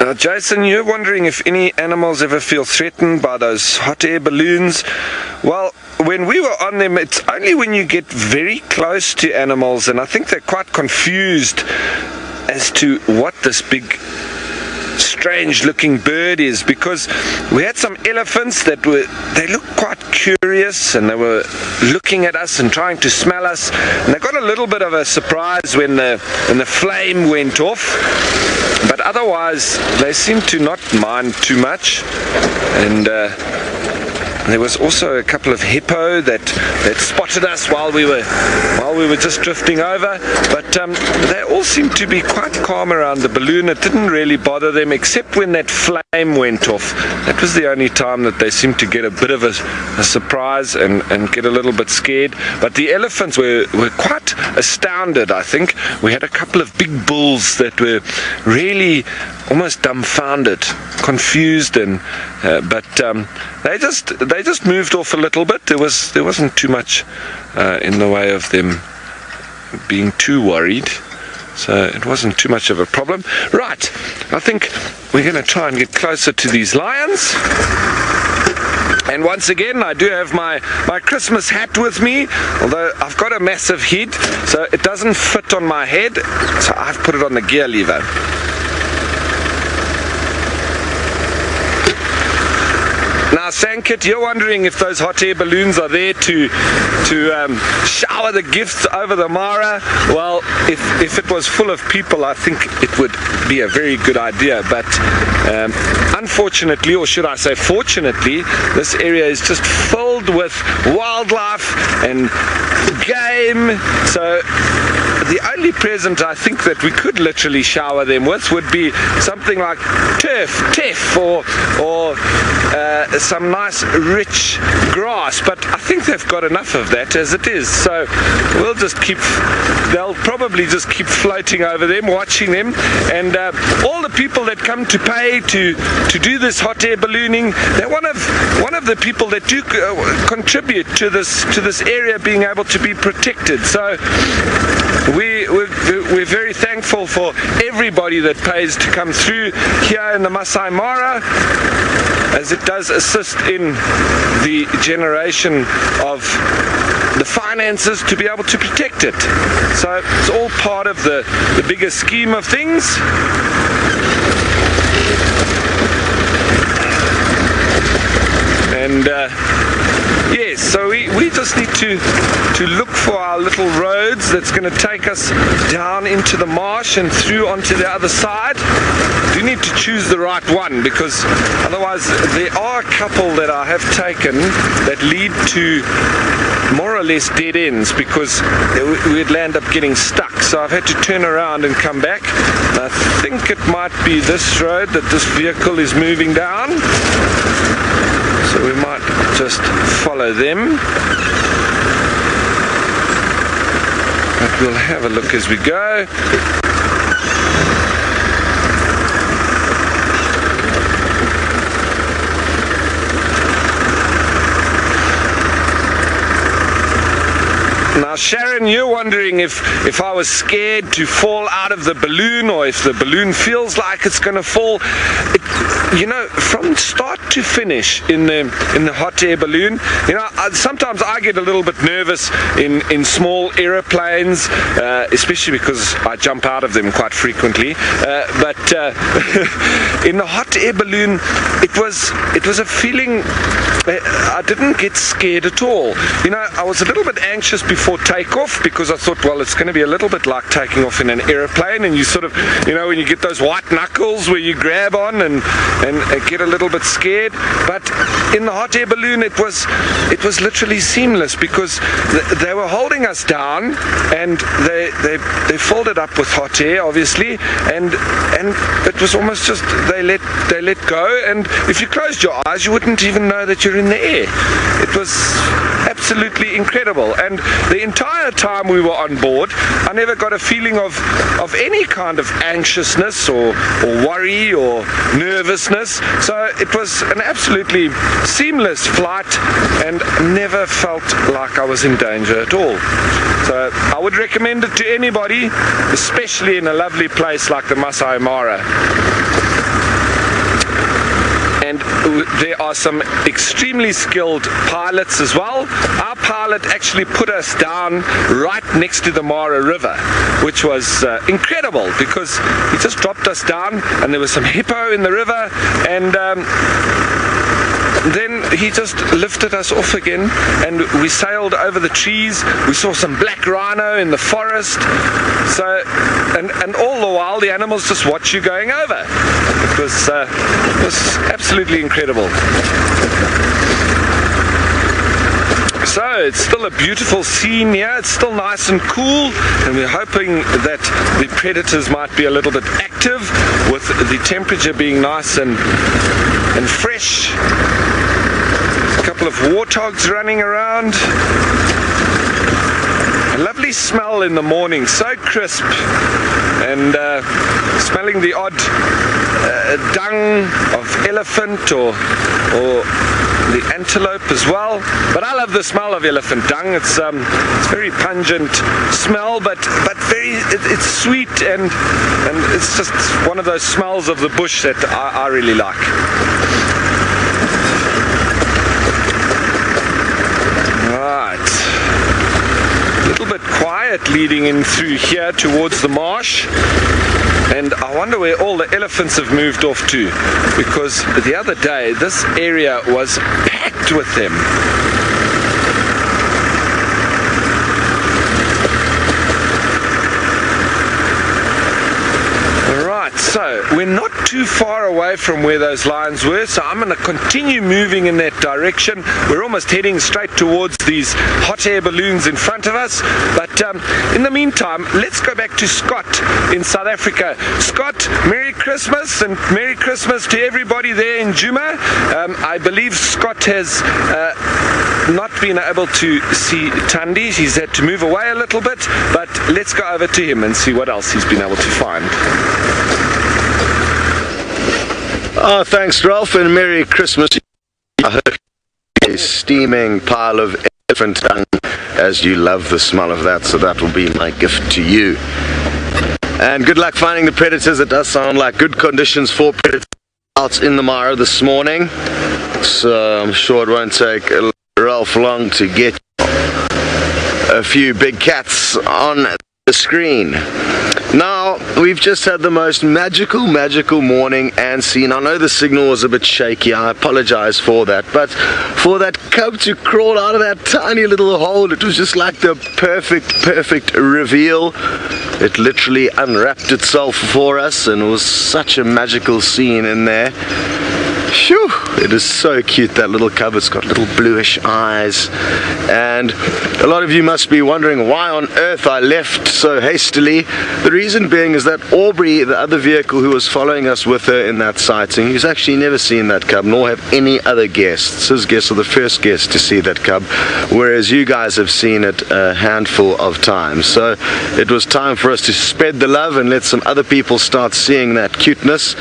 Now, Jason, you're wondering if any animals ever feel threatened by those hot air balloons. Well, when we were on them, it's only when you get very close to animals, and I think they're quite confused as to what this big strange looking bird is, because we had some elephants that they looked quite curious, and they were looking at us and trying to smell us, and they got a little bit of a surprise when the flame went off, but otherwise they seemed to not mind too much. And there was also a couple of hippo that spotted us while we were just drifting over, but they all seemed to be quite calm around the balloon. It didn't really bother them, except when that flame went off. That was the only time that they seemed to get a bit of a surprise and get a little bit scared. But the elephants were quite astounded, I think. We had a couple of big bulls that were really almost dumbfounded, confused, and but they just moved off a little bit. There wasn't too much in the way of them being too worried, so it wasn't too much of a problem. Right, I think we're going to try and get closer to these lions. And once again, I do have my Christmas hat with me, although I've got a massive head, so it doesn't fit on my head, so I've put it on the gear lever. Now, Sankit, you're wondering if those hot air balloons are there to shower the gifts over the Mara. Well, if it was full of people, I think it would be a very good idea. But unfortunately, or should I say fortunately, this area is just filled with wildlife and game. So the only present I think that we could literally shower them with would be something like teff, or some nice rich grass, but I think they've got enough of that as it is, so they'll probably just keep floating over them, watching them, and all the people that come to pay to do this hot air ballooning, they're one of the people that do contribute to this area being able to be protected. So we're very thankful for everybody that pays to come through here in the Masai Mara, as it does assist in the generation of the finances to be able to protect it. So it's all part of the bigger scheme of things. And yes, so we just need to look for our little roads that's going to take us down into the marsh and through onto the other side. We need to choose the right one, because otherwise there are a couple that I have taken that lead to more or less dead ends, because we'd land up getting stuck. So I've had to turn around and come back. And I think it might be this road that this vehicle is moving down. So we might just follow them. But we'll have a look as we go. Now Sharon, you're wondering if I was scared to fall out of the balloon, or if the balloon feels like it's going to fall. From start to finish in the hot air balloon, sometimes I get a little bit nervous in small aeroplanes, especially because I jump out of them quite frequently. But in the hot air balloon, it was a feeling. I didn't get scared at all. I was a little bit anxious before takeoff, because I thought, well, it's going to be a little bit like taking off in an aeroplane, and you sort of, when you get those white knuckles where you grab on and get a little bit scared. But in the hot air balloon, it was literally seamless, because they were holding us down, and they filled it up with hot air, obviously, and it was almost just they let go, and if you closed your eyes, you wouldn't even know that you're in the air. It was absolutely incredible, and the entire time we were on board, I never got a feeling of any kind of anxiousness or worry or nervousness. So it was an absolutely seamless flight, and never felt like I was in danger at all. So I would recommend it to anybody, especially in a lovely place like the Masai Mara. And there are some extremely skilled pilots as well. Our pilot actually put us down right next to the Mara River, which was incredible, because he just dropped us down, and there was some hippo in the river, and then he just lifted us off again, and we sailed over the trees. We saw some black rhino in the forest. So, and all the while the animals just watch you going over. It was absolutely incredible. So it's still a beautiful scene here. It's still nice and cool, and we're hoping that the predators might be a little bit active, with the temperature being nice and fresh. A couple of warthogs running around. A lovely smell in the morning, so crisp, and smelling the odd dung of elephant or the antelope as well. But I love the smell of elephant dung. It's very pungent smell, but it's sweet, and it's just one of those smells of the bush that I really like. Right, a little bit quiet leading in through here towards the marsh, and I wonder where all the elephants have moved off to, because the other day this area was packed with them. Right, so we're not too far away from where those lions were, so I'm going to continue moving in that direction. We're almost heading straight towards these hot air balloons in front of us, but in the meantime, let's go back to Scott in South Africa. Scott, Merry Christmas, and Merry Christmas to everybody there in Djuma. I believe Scott has not been able to see Thandi. He's had to move away a little bit, but let's go over to him and see what else he's been able to find. Oh, thanks, Ralph, and Merry Christmas. I hope a steaming pile of elephant dung, as you love the smell of that, so that will be my gift to you. And good luck finding the predators. It does sound like good conditions for predators out in the Mara this morning, so I'm sure it won't take Ralph long to get a few big cats on the screen. Now, we've just had the most magical morning and scene. I know the signal was a bit shaky, I apologize for that, but for that cub to crawl out of that tiny little hole, it was just like the perfect reveal. It literally unwrapped itself for us, and it was such a magical scene in there. Phew, it is so cute, that little cub. It's got little bluish eyes, and a lot of you must be wondering why on earth I left so hastily. The reason being is that Aubrey, the other vehicle who was following us with her in that sighting, he's actually never seen that cub, nor have any other guests. His guests are the first guests to see that cub, whereas you guys have seen it a handful of times. So it was time for us to spread the love and let some other people start seeing that cuteness.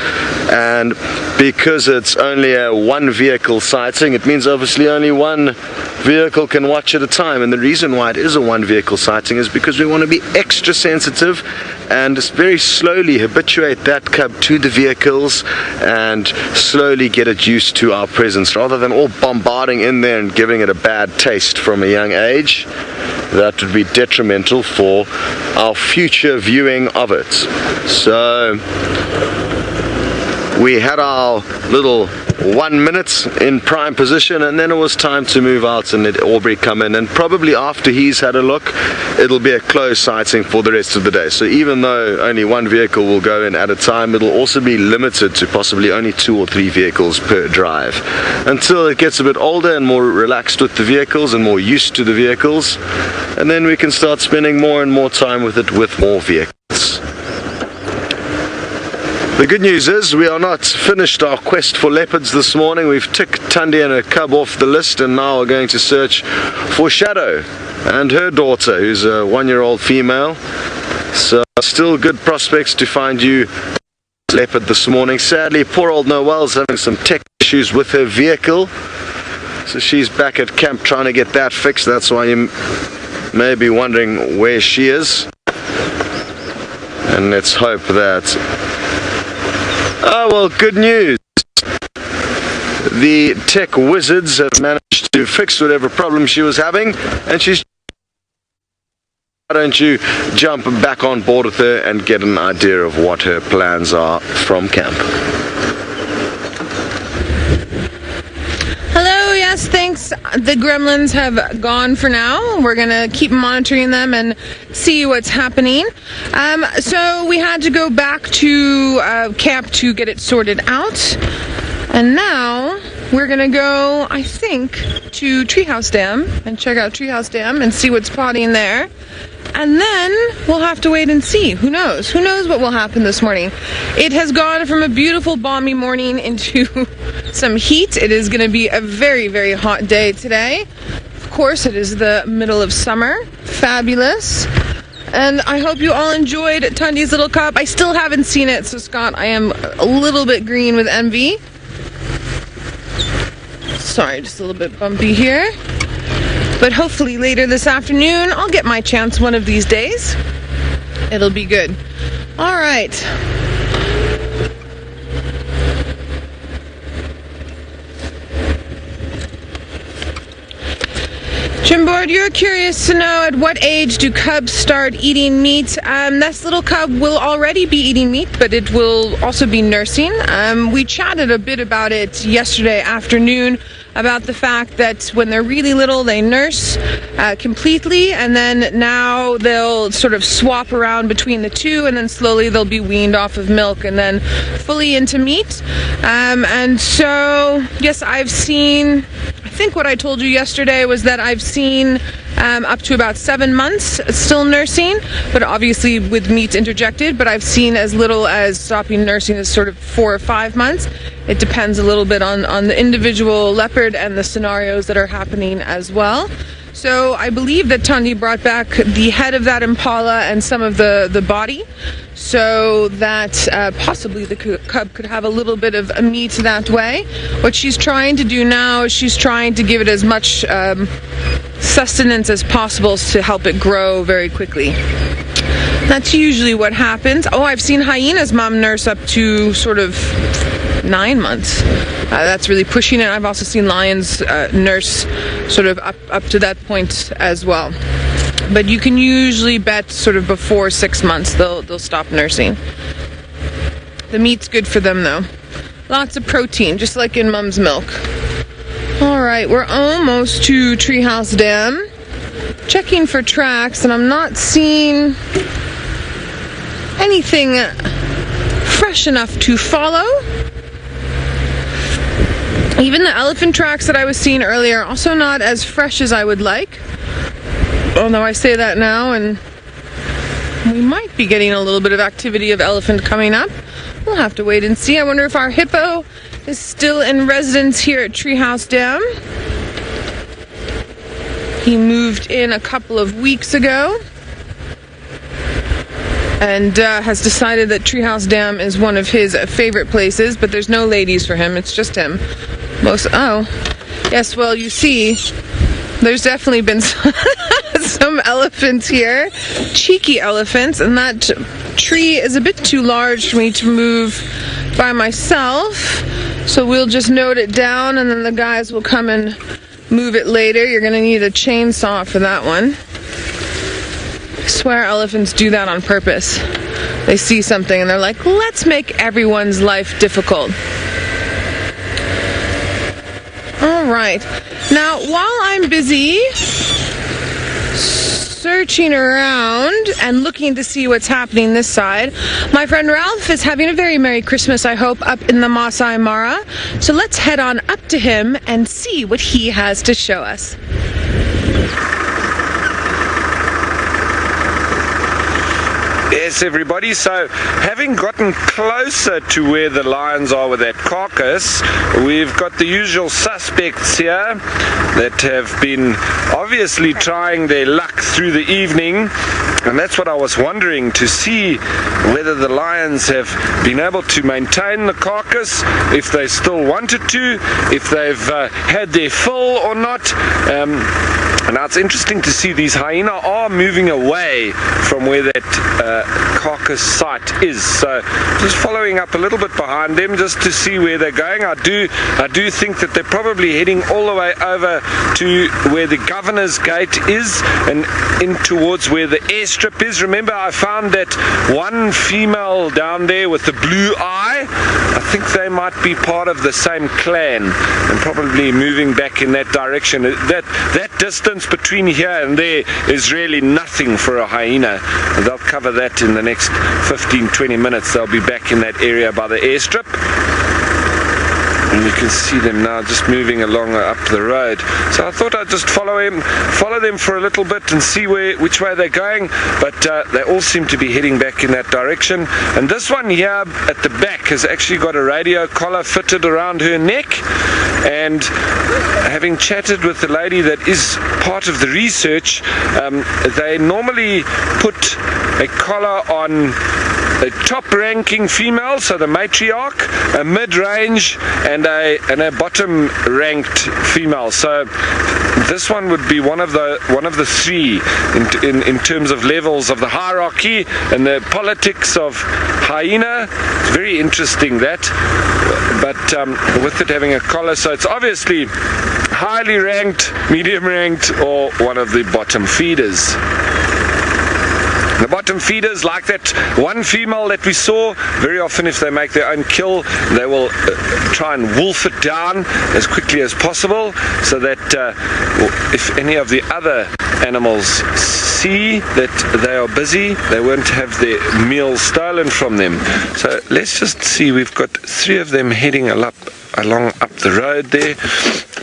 And because it's only a one vehicle sighting, it means obviously only one vehicle can watch at a time. And the reason why it is a one vehicle sighting is because we want to be extra sensitive and just very slowly habituate that cub to the vehicles and slowly get it used to our presence, rather than all bombarding in there and giving it a bad taste from a young age. That would be detrimental for our future viewing of it. So we had our little 1 minute in prime position, and then it was time to move out and let Aubrey come in, and probably after he's had a look, it'll be a closed sighting for the rest of the day. So even though only one vehicle will go in at a time, it'll also be limited to possibly only 2 or 3 vehicles per drive, until it gets a bit older and more relaxed with the vehicles and more used to the vehicles, and then we can start spending more and more time with it with more vehicles. The good news is we are not finished our quest for leopards this morning. We've ticked Thandi and her cub off the list, and now we're going to search for Shadow and her daughter, who's a 1-year-old female. So still good prospects to find you leopard this morning. Sadly, poor old Noelle's having some tech issues with her vehicle, so she's back at camp trying to get that fixed. That's why you may be wondering where she is. And let's hope that... Oh, well, good news. The tech wizards have managed to fix whatever problem she was having, and she's... Why don't you jump back on board with her and get an idea of what her plans are from camp? Hello, yes, thanks. The gremlins have gone for now. We're going to keep monitoring them and see what's happening. So we had to go back to camp to get it sorted out. And now we're going to go, I think, to Treehouse Dam and check out Treehouse Dam and see what's spotting there. And then we'll have to wait and see. Who knows? Who knows what will happen this morning? It has gone from a beautiful balmy morning into some heat. It is going to be a very hot day today. Of course, it is the middle of summer. Fabulous. And I hope you all enjoyed Thandi's little cub. I still haven't seen it, so Scott, I am a little bit green with envy. Sorry, just a little bit bumpy here. But hopefully later this afternoon, I'll get my chance one of these days. It'll be good. All right. Jimboard, you're curious to know at what age do cubs start eating meat? This little cub will already be eating meat, but it will also be nursing. We chatted a bit about it yesterday afternoon. about the fact that when they're really little, they nurse completely, and then now they'll sort of swap around between the two, and then slowly they'll be weaned off of milk and then fully into meat. And so, yes, I've seen, I think what I told you yesterday was that I've seen up to about 7 months still nursing, but obviously with meat interjected, but I've seen as little as stopping nursing as sort of 4 or 5 months. It depends a little bit on the individual leopard and the scenarios that are happening as well. So I believe that Thandi brought back the head of that impala and some of the body, so that possibly the cub could have a little bit of meat that way. What she's trying to do now is she's trying to give it as much sustenance as possible to help it grow very quickly. That's usually what happens. Oh, I've seen hyena's mom nurse up to sort of 9 months. That's really pushing it. I've also seen lions nurse sort of up to that point as well. But you can usually bet sort of before 6 months they'll stop nursing. The meat's good for them though. Lots of protein, just like in mom's milk. Alright, we're almost to Treehouse Dam. Checking for tracks, and I'm not seeing anything fresh enough to follow. Even the elephant tracks that I was seeing earlier, also not as fresh as I would like. Although I say that now, and we might be getting a little bit of activity of elephant coming up. We'll have to wait and see. I wonder if our hippo is still in residence here at Treehouse Dam. He moved in a couple of weeks ago and has decided that Treehouse Dam is one of his favorite places, but there's no ladies for him. It's just him. Oh, yes, well, you see, there's definitely been some elephants here, cheeky elephants, and that tree is a bit too large for me to move by myself, so we'll just note it down, and then the guys will come and move it later. You're going to need a chainsaw for that one. I swear elephants do that on purpose. They see something and they're like, let's make everyone's life difficult. Alright, now while I'm busy searching around and looking to see what's happening this side, my friend Ralph is having a very Merry Christmas, I hope, up in the Masai Mara. So let's head on up to him and see what he has to show us. Yes, everybody, so having gotten closer to where the lions are with that carcass, we've got the usual suspects here that have been obviously trying their luck through the evening, and that's what I was wondering, to see whether the lions have been able to maintain the carcass, if they still wanted to, if they've had their fill or not. Now it's interesting to see these hyena are moving away from where that carcass site is, so just following up a little bit behind them just to see where they're going. I do think that they're probably heading all the way over to where the governor's gate is and in towards where the airstrip is. Remember, I found that one female down there with the blue eye. I think they might be part of the same clan and probably moving back in that direction. That distance between here and there is really nothing for a hyena. They'll cover that in the next 15-20 minutes. They'll be back in that area by the airstrip. And you can see them now just moving along up the road. So I thought I'd just follow them for a little bit and see which way they're going. But they all seem to be heading back in that direction. And this one here at the back has actually got a radio collar fitted around her neck. And having chatted with the lady that is part of the research, they normally put a collar on a top-ranking female, so the matriarch, a mid-range, and a bottom-ranked female. So this one would be one of the three in terms of levels of the hierarchy and the politics of hyena. It's very interesting that, but with it having a collar, so it's obviously highly ranked, medium ranked, or one of the bottom feeders. The bottom feeders, like that one female that we saw, very often if they make their own kill, they will try and wolf it down as quickly as possible, so that if any of the other animals see that they are busy, they won't have their meal stolen from them. So let's just see, we've got 3 of them heading along up the road there,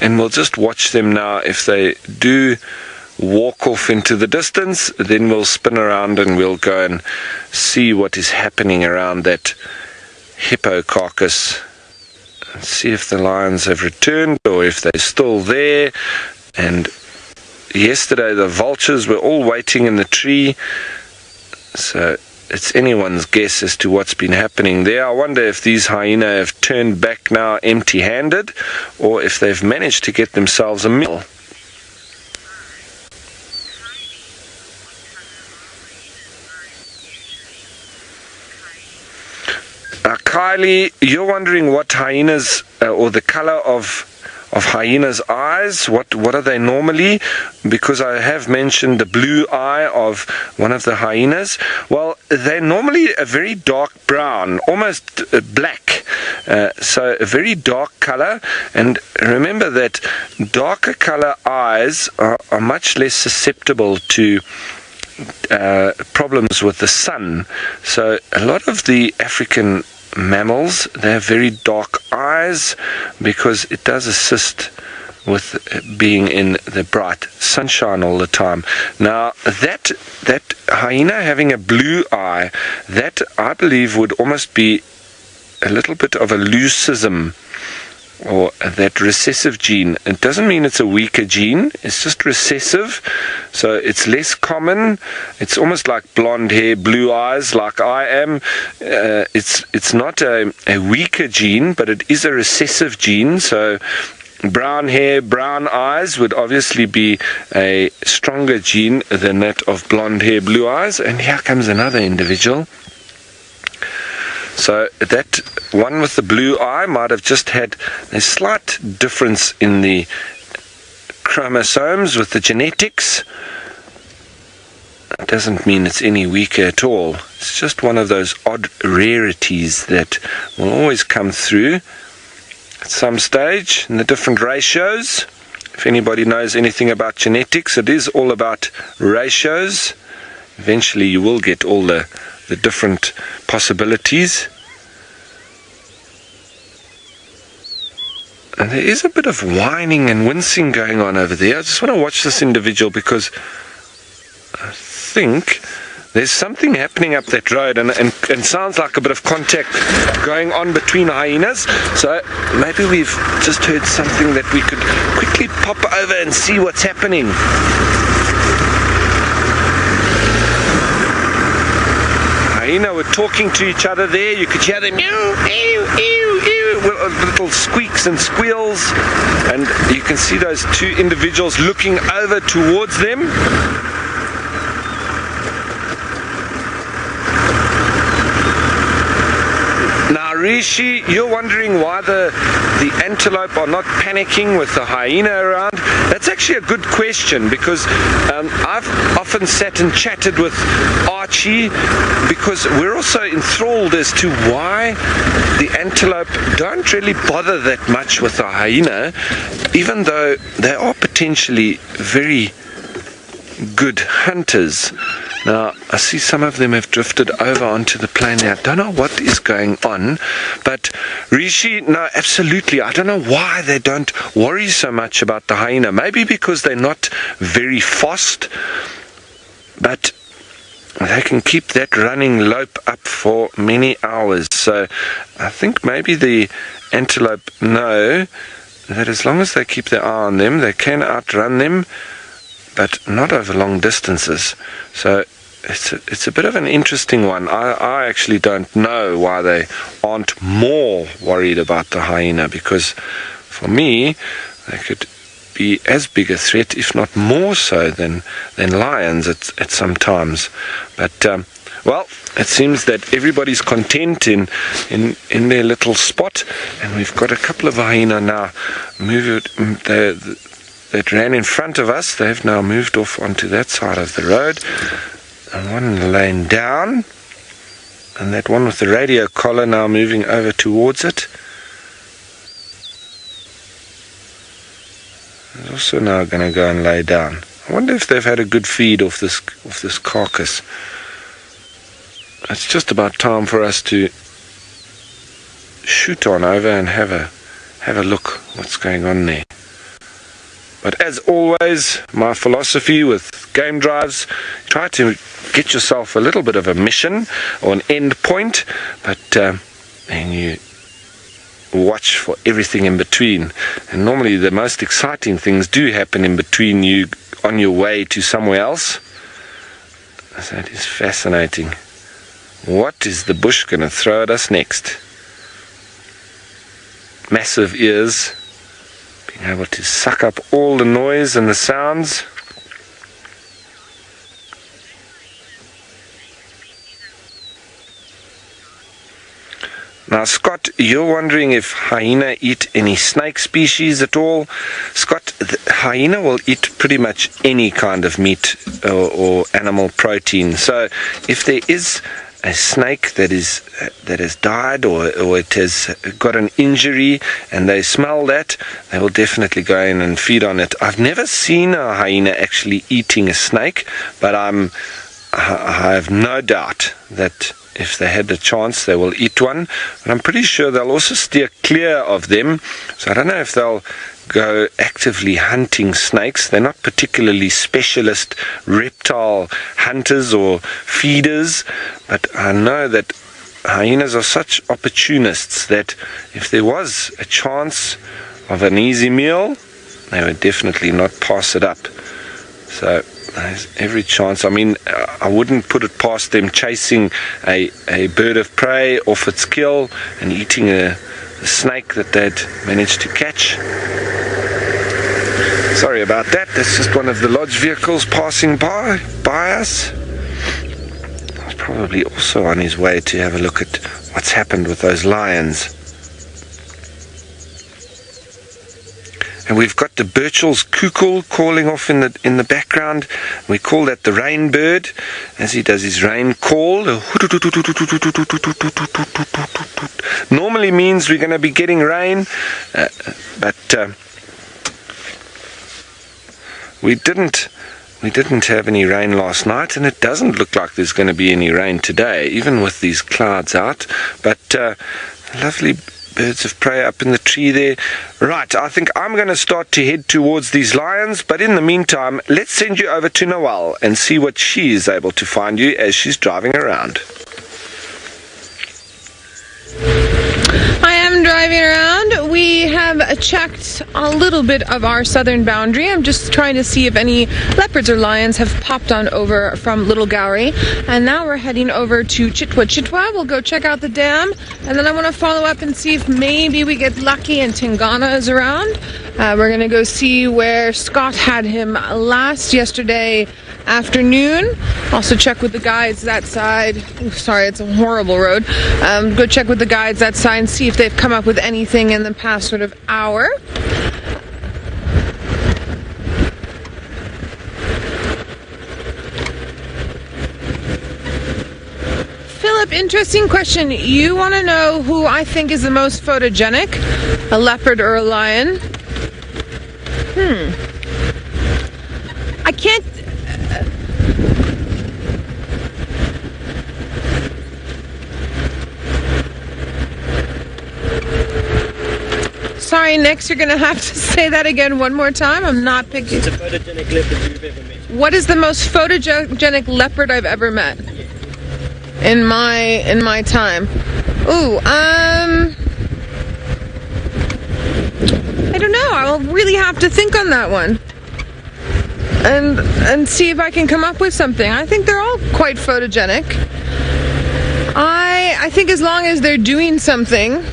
and we'll just watch them now. If they do walk off into the distance, then we'll spin around and we'll go and see what is happening around that hippo carcass, and see if the lions have returned or if they're still there. And yesterday the vultures were all waiting in the tree, so it's anyone's guess as to what's been happening there. I wonder if these hyena have turned back now empty-handed, or if they've managed to get themselves a meal. Kylie, you're wondering what hyenas, or the color of hyenas' eyes, what are they normally? Because I have mentioned the blue eye of one of the hyenas. Well, they're normally a very dark brown, almost black, so a very dark color. And remember that darker color eyes are much less susceptible to problems with the sun. So a lot of the African mammals, they have very dark eyes because it does assist with being in the bright sunshine all the time. Now that hyena having a blue eye, that I believe would almost be a little bit of a leucism, or that recessive gene. It doesn't mean it's a weaker gene, it's just recessive, so it's less common. It's almost like blonde hair, blue eyes, like I am. It's not a weaker gene, but it is a recessive gene, so brown hair, brown eyes would obviously be a stronger gene than that of blonde hair, blue eyes. And here comes another individual. So that one with the blue eye might have just had a slight difference in the chromosomes with the genetics. It doesn't mean it's any weaker at all. It's just one of those odd rarities that will always come through at some stage in the different ratios. If anybody knows anything about genetics, it is all about ratios. Eventually you will get all the different possibilities. And there is a bit of whining and wincing going on over there. I just want to watch this individual because I think there's something happening up that road, and sounds like a bit of contact going on between hyenas. So maybe we've just heard something that we could quickly pop over and see what's happening. Hyena were talking to each other there. You could hear them mew, ew, ew, ew, with little squeaks and squeals, and you can see those 2 individuals looking over towards them. Now Rishi, you're wondering why the antelope are not panicking with the hyena around. That's actually a good question, because I've often sat and chatted with Archie, because we're also enthralled as to why the antelope don't really bother that much with the hyena, even though they are potentially very good hunters. Now, I see some of them have drifted over onto the plain there. I don't know what is going on, but Rishi, no, absolutely. I don't know why they don't worry so much about the hyena. Maybe because they're not very fast, but they can keep that running lope up for many hours. So I think maybe the antelope know that as long as they keep their eye on them, they can outrun them, but not over long distances. So it's a bit of an interesting one. I actually don't know why they aren't more worried about the hyena, because for me they could be as big a threat, if not more so, than lions at some times. But well, it seems that everybody's content in their little spot, and we've got a couple of hyena now that ran in front of us. They've now moved off onto that side of the road. and one laying down, and that one with the radio collar now moving over towards it. It's also now going to go and lay down. I wonder if they've had a good feed off this carcass. It's just about time for us to shoot on over and have a look what's going on there. But as always, my philosophy with game drives, try to get yourself a little bit of a mission or an end point, but and you watch for everything in between. And normally the most exciting things do happen in between you on your way to somewhere else. So it is fascinating. What is the bush going to throw at us next? Massive ears, being able to suck up all the noise and the sounds. Now, Scott, you're wondering if hyena eat any snake species at all. Scott, the hyena will eat pretty much any kind of meat or animal protein. So if there is a snake that has died or it has got an injury and they smell that, they will definitely go in and feed on it. I've never seen a hyena actually eating a snake, but I have no doubt that if they had the chance, they will eat one. But I'm pretty sure they'll also steer clear of them. So I don't know if they'll go actively hunting snakes. They're not particularly specialist reptile hunters or feeders. But I know that hyenas are such opportunists that if there was a chance of an easy meal, they would definitely not pass it up. So there's every chance. I mean, I wouldn't put it past them chasing a bird of prey off its kill and eating a snake that they'd managed to catch. Sorry about that. That's just one of the lodge vehicles passing by us. He's probably also on his way to have a look at what's happened with those lions. And we've got the Birchel's cuckoo calling off in the background. We call that the rain bird, as he does his rain call. Normally means we're going to be getting rain, but we didn't have any rain last night, and it doesn't look like there's going to be any rain today, even with these clouds out. But lovely birds of prey up in the tree there. Right, I think I'm going to start to head towards these lions, but in the meantime, let's send you over to Noelle and see what she is able to find you as she's driving around. I am driving around. We have checked a little bit of our southern boundary. I'm just trying to see if any leopards or lions have popped on over from Little Gowrie. And now we're heading over to Chitwa. We'll go check out the dam. And then I want to follow up and see if maybe we get lucky and Tingana is around. We're going to go see where Scott had him yesterday afternoon. Also check with the guides that side. Ooh, sorry, it's a horrible road. Go check with the guides that side and see if they've come up with anything in the past sort of hour. Philip, interesting question. You want to know who I think is the most photogenic? A leopard or a lion? I can't... Sorry, Nix, you're going to have to say that again one more time. I'm not picking... It's a photogenic leopard you've ever met. What is the most photogenic leopard I've ever met? In my time? Ooh, I don't know. I'll really have to think on that one. And see if I can come up with something. I think they're all quite photogenic. I think as long as they're doing something,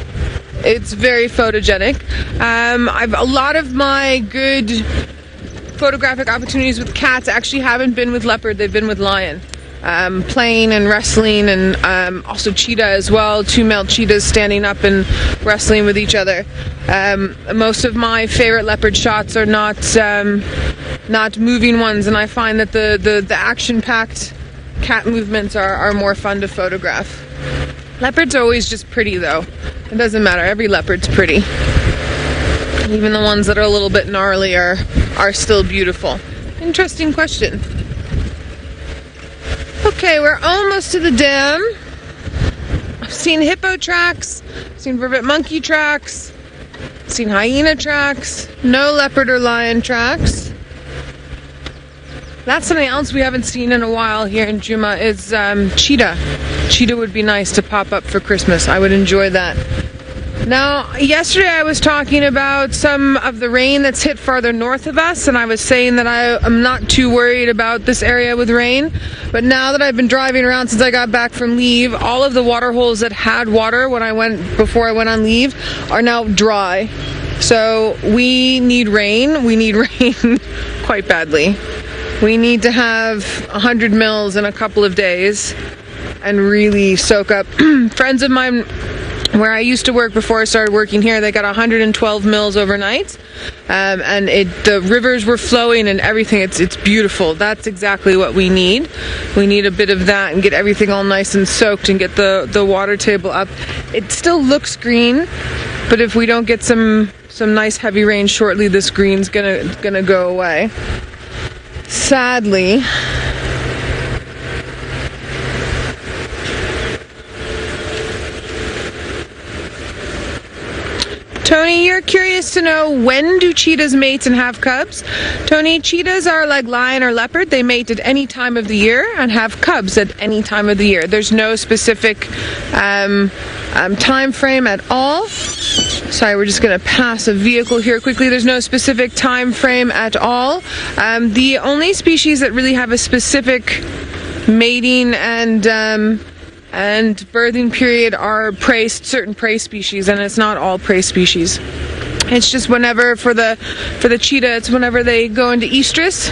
it's very photogenic. A lot of my good photographic opportunities with cats actually haven't been with leopard, they've been with lion. Playing and wrestling, and also cheetah as well. 2 male cheetahs standing up and wrestling with each other. Most of my favorite leopard shots are not moving ones, and I find that the action-packed cat movements are more fun to photograph. Leopards are always just pretty though. It doesn't matter, every leopard's pretty. Even the ones that are a little bit gnarly are still beautiful. Interesting question. Okay, we're almost to the dam. I've seen hippo tracks, seen vervet monkey tracks, seen hyena tracks, no leopard or lion tracks. That's something else we haven't seen in a while here in Djuma is cheetah. Cheetah would be nice to pop up for Christmas. I would enjoy that. Now, yesterday I was talking about some of the rain that's hit farther north of us, and I was saying that I'm not too worried about this area with rain. But now that I've been driving around since I got back from leave, all of the water holes that had water before I went on leave are now dry. So we need rain. We need rain quite badly. We need to have 100 mils in a couple of days and really soak up. Friends of mine where I used to work before I started working here, they got 112 mils overnight, and the rivers were flowing and everything. It's beautiful. That's exactly what we need. We need a bit of that and get everything all nice and soaked and get the water table up. It still looks green, but if we don't get some nice heavy rain shortly, this green's gonna go away. Sadly. Tony, you're curious to know, when do cheetahs mate and have cubs? Tony, cheetahs are like lion or leopard. They mate at any time of the year and have cubs at any time of the year. There's no specific time frame at all. Sorry, we're just going to pass a vehicle here quickly. There's no specific time frame at all. The only species that really have a specific mating and birthing period are certain prey species, and it's not all prey species. It's just whenever, for the cheetah, it's whenever they go into estrus.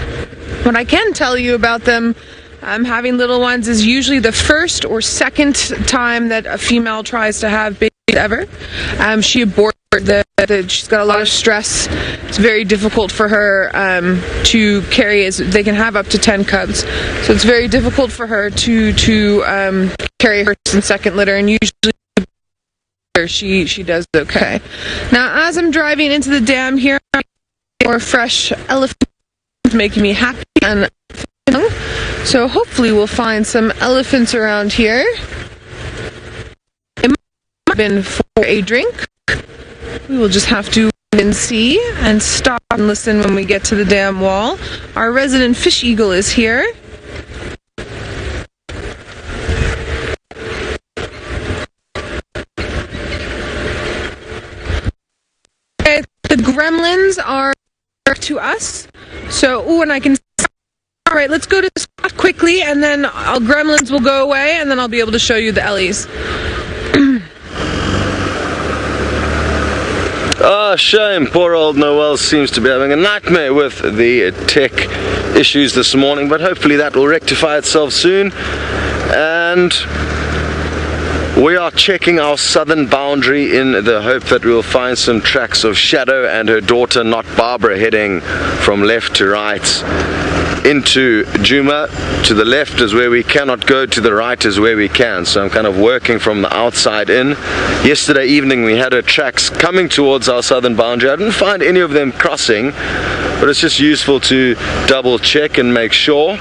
What I can tell you about them having little ones is usually the first or second time that a female tries to have babies ever. She aborts. She's got a lot of stress. It's very difficult for her to carry. They can have up to 10 cubs, so it's very difficult for her to carry her first and second litter, and usually she does okay. Now, as I'm driving into the dam here, more fresh elephants making me happy, and so hopefully we'll find some elephants around here. It might have been for a drink. We will just have to wait and see and stop and listen when we get to the dam wall. Our resident fish eagle is here. Okay, the gremlins are to us. So, and I can... All right, let's go to the spot quickly, and then gremlins will go away, and then I'll be able to show you the Ellies. Ah, shame. Poor old Noel seems to be having a nightmare with the tech issues this morning, but hopefully that will rectify itself soon. And we are checking our southern boundary in the hope that we'll find some tracks of Shadow and her daughter, not Barbara, heading from left to right into Djuma. To the left is where we cannot go, to the right is where we can. So I'm kind of working from the outside in. Yesterday evening we had her tracks coming towards our southern boundary. I didn't find any of them crossing, but it's just useful to double check and make sure.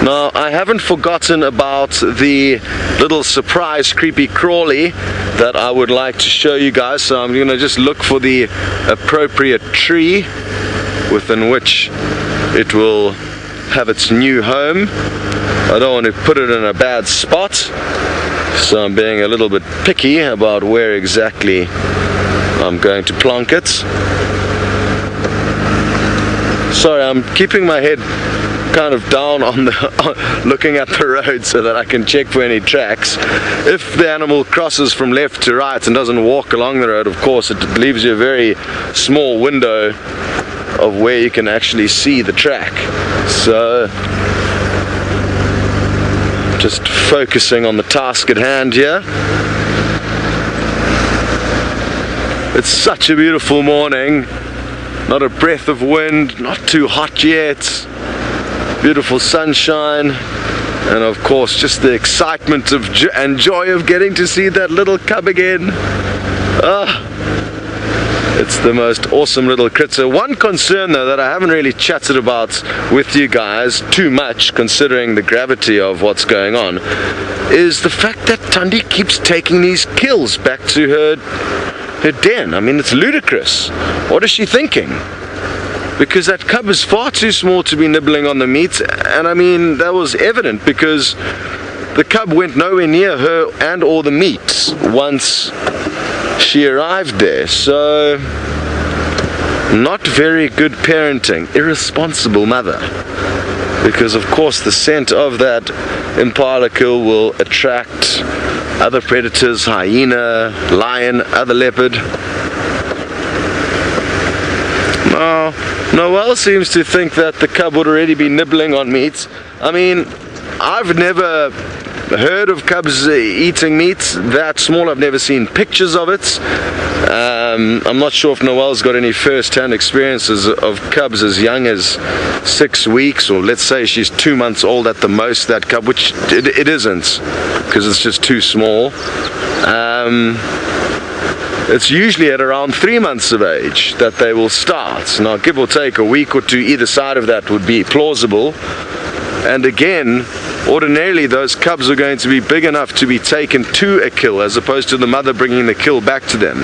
Now, I haven't forgotten about the little surprise creepy crawly that I would like to show you guys, so I'm going to just look for the appropriate tree within which it will have its new home. I don't want to put it in a bad spot, so I'm being a little bit picky about where exactly I'm going to plonk it. Sorry, I'm keeping my head kind of down on the looking at the road so that I can check for any tracks. If the animal crosses from left to right and doesn't walk along the road, of course it leaves you a very small window of where you can actually see the track. So just focusing on the task at hand here. It's such a beautiful morning, not a breath of wind, not too hot yet, beautiful sunshine, And of course, just the excitement of and joy of getting to see that little cub again. It's the most awesome little critter. One concern though that I haven't really chatted about with you guys too much, considering the gravity of what's going on, is the fact that Thandi keeps taking these kills back to her den. I mean, it's ludicrous. What is she thinking? Because that cub is far too small to be nibbling on the meat, and I mean, that was evident because the cub went nowhere near her and or the meat once she arrived there. So, not very good parenting. Irresponsible mother. Because of course the scent of that impala kill will attract other predators, hyena, lion, other leopard. Noel seems to think that the cub would already be nibbling on meat. I mean, I've never heard of cubs eating meat that small. I've never seen pictures of it. I'm not sure if Noel's got any first-hand experiences of cubs as young as 6 weeks, or let's say she's 2 months old at the most, that cub, which it isn't, because it's just too small. It's usually at around 3 months of age that they will start. Now, give or take a week or two either side of that would be plausible. And again, ordinarily those cubs are going to be big enough to be taken to a kill, as opposed to the mother bringing the kill back to them.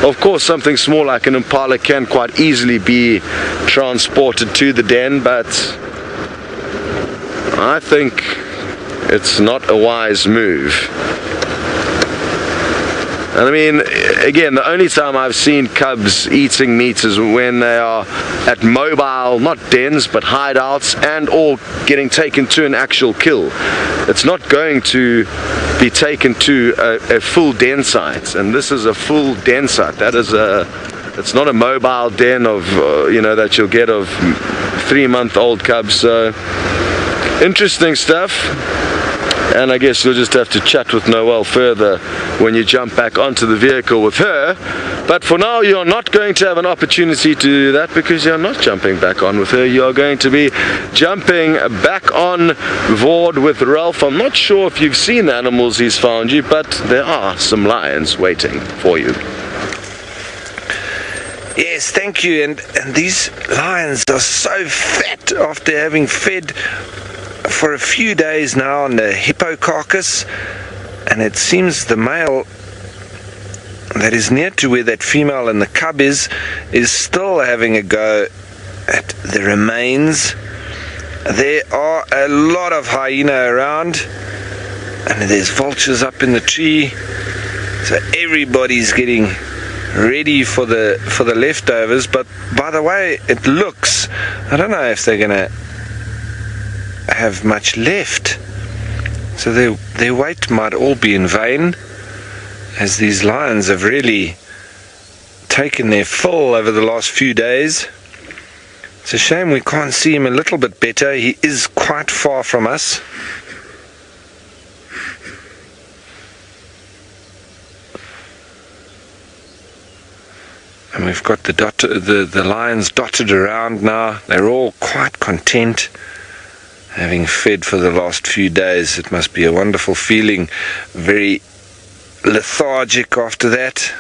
Of course, something small like an impala can quite easily be transported to the den, but I think it's not a wise move. And I mean, again, the only time I've seen cubs eating meat is when they are at mobile, not dens, but hideouts, and or getting taken to an actual kill. It's not going to be taken to a full den site, and this is a full den site. That is it's not a mobile den of, that you'll get of 3-month-old cubs. So, interesting stuff. And I guess you'll just have to chat with Noel further when you jump back onto the vehicle with her. But for now, you're not going to have an opportunity to do that because you're not jumping back on with her. You're going to be jumping back on board with Ralph. I'm not sure if you've seen the animals he's found you, but there are some lions waiting for you. Yes, thank you. And these lions are so fat after having fed for a few days now on the hippo carcass, and it seems the male that is near to where that female and the cub is still having a go at the remains. There are a lot of hyena around, and there's vultures up in the tree, so everybody's getting ready for the leftovers. But by the way it looks, I don't know if they're gonna have much left, so their wait might all be in vain, as these lions have really taken their fill over the last few days. It's a shame we can't see him a little bit better. He is quite far from us. And we've got the lions dotted around now. They're all quite content, having fed for the last few days. It must be a wonderful feeling, very lethargic after that.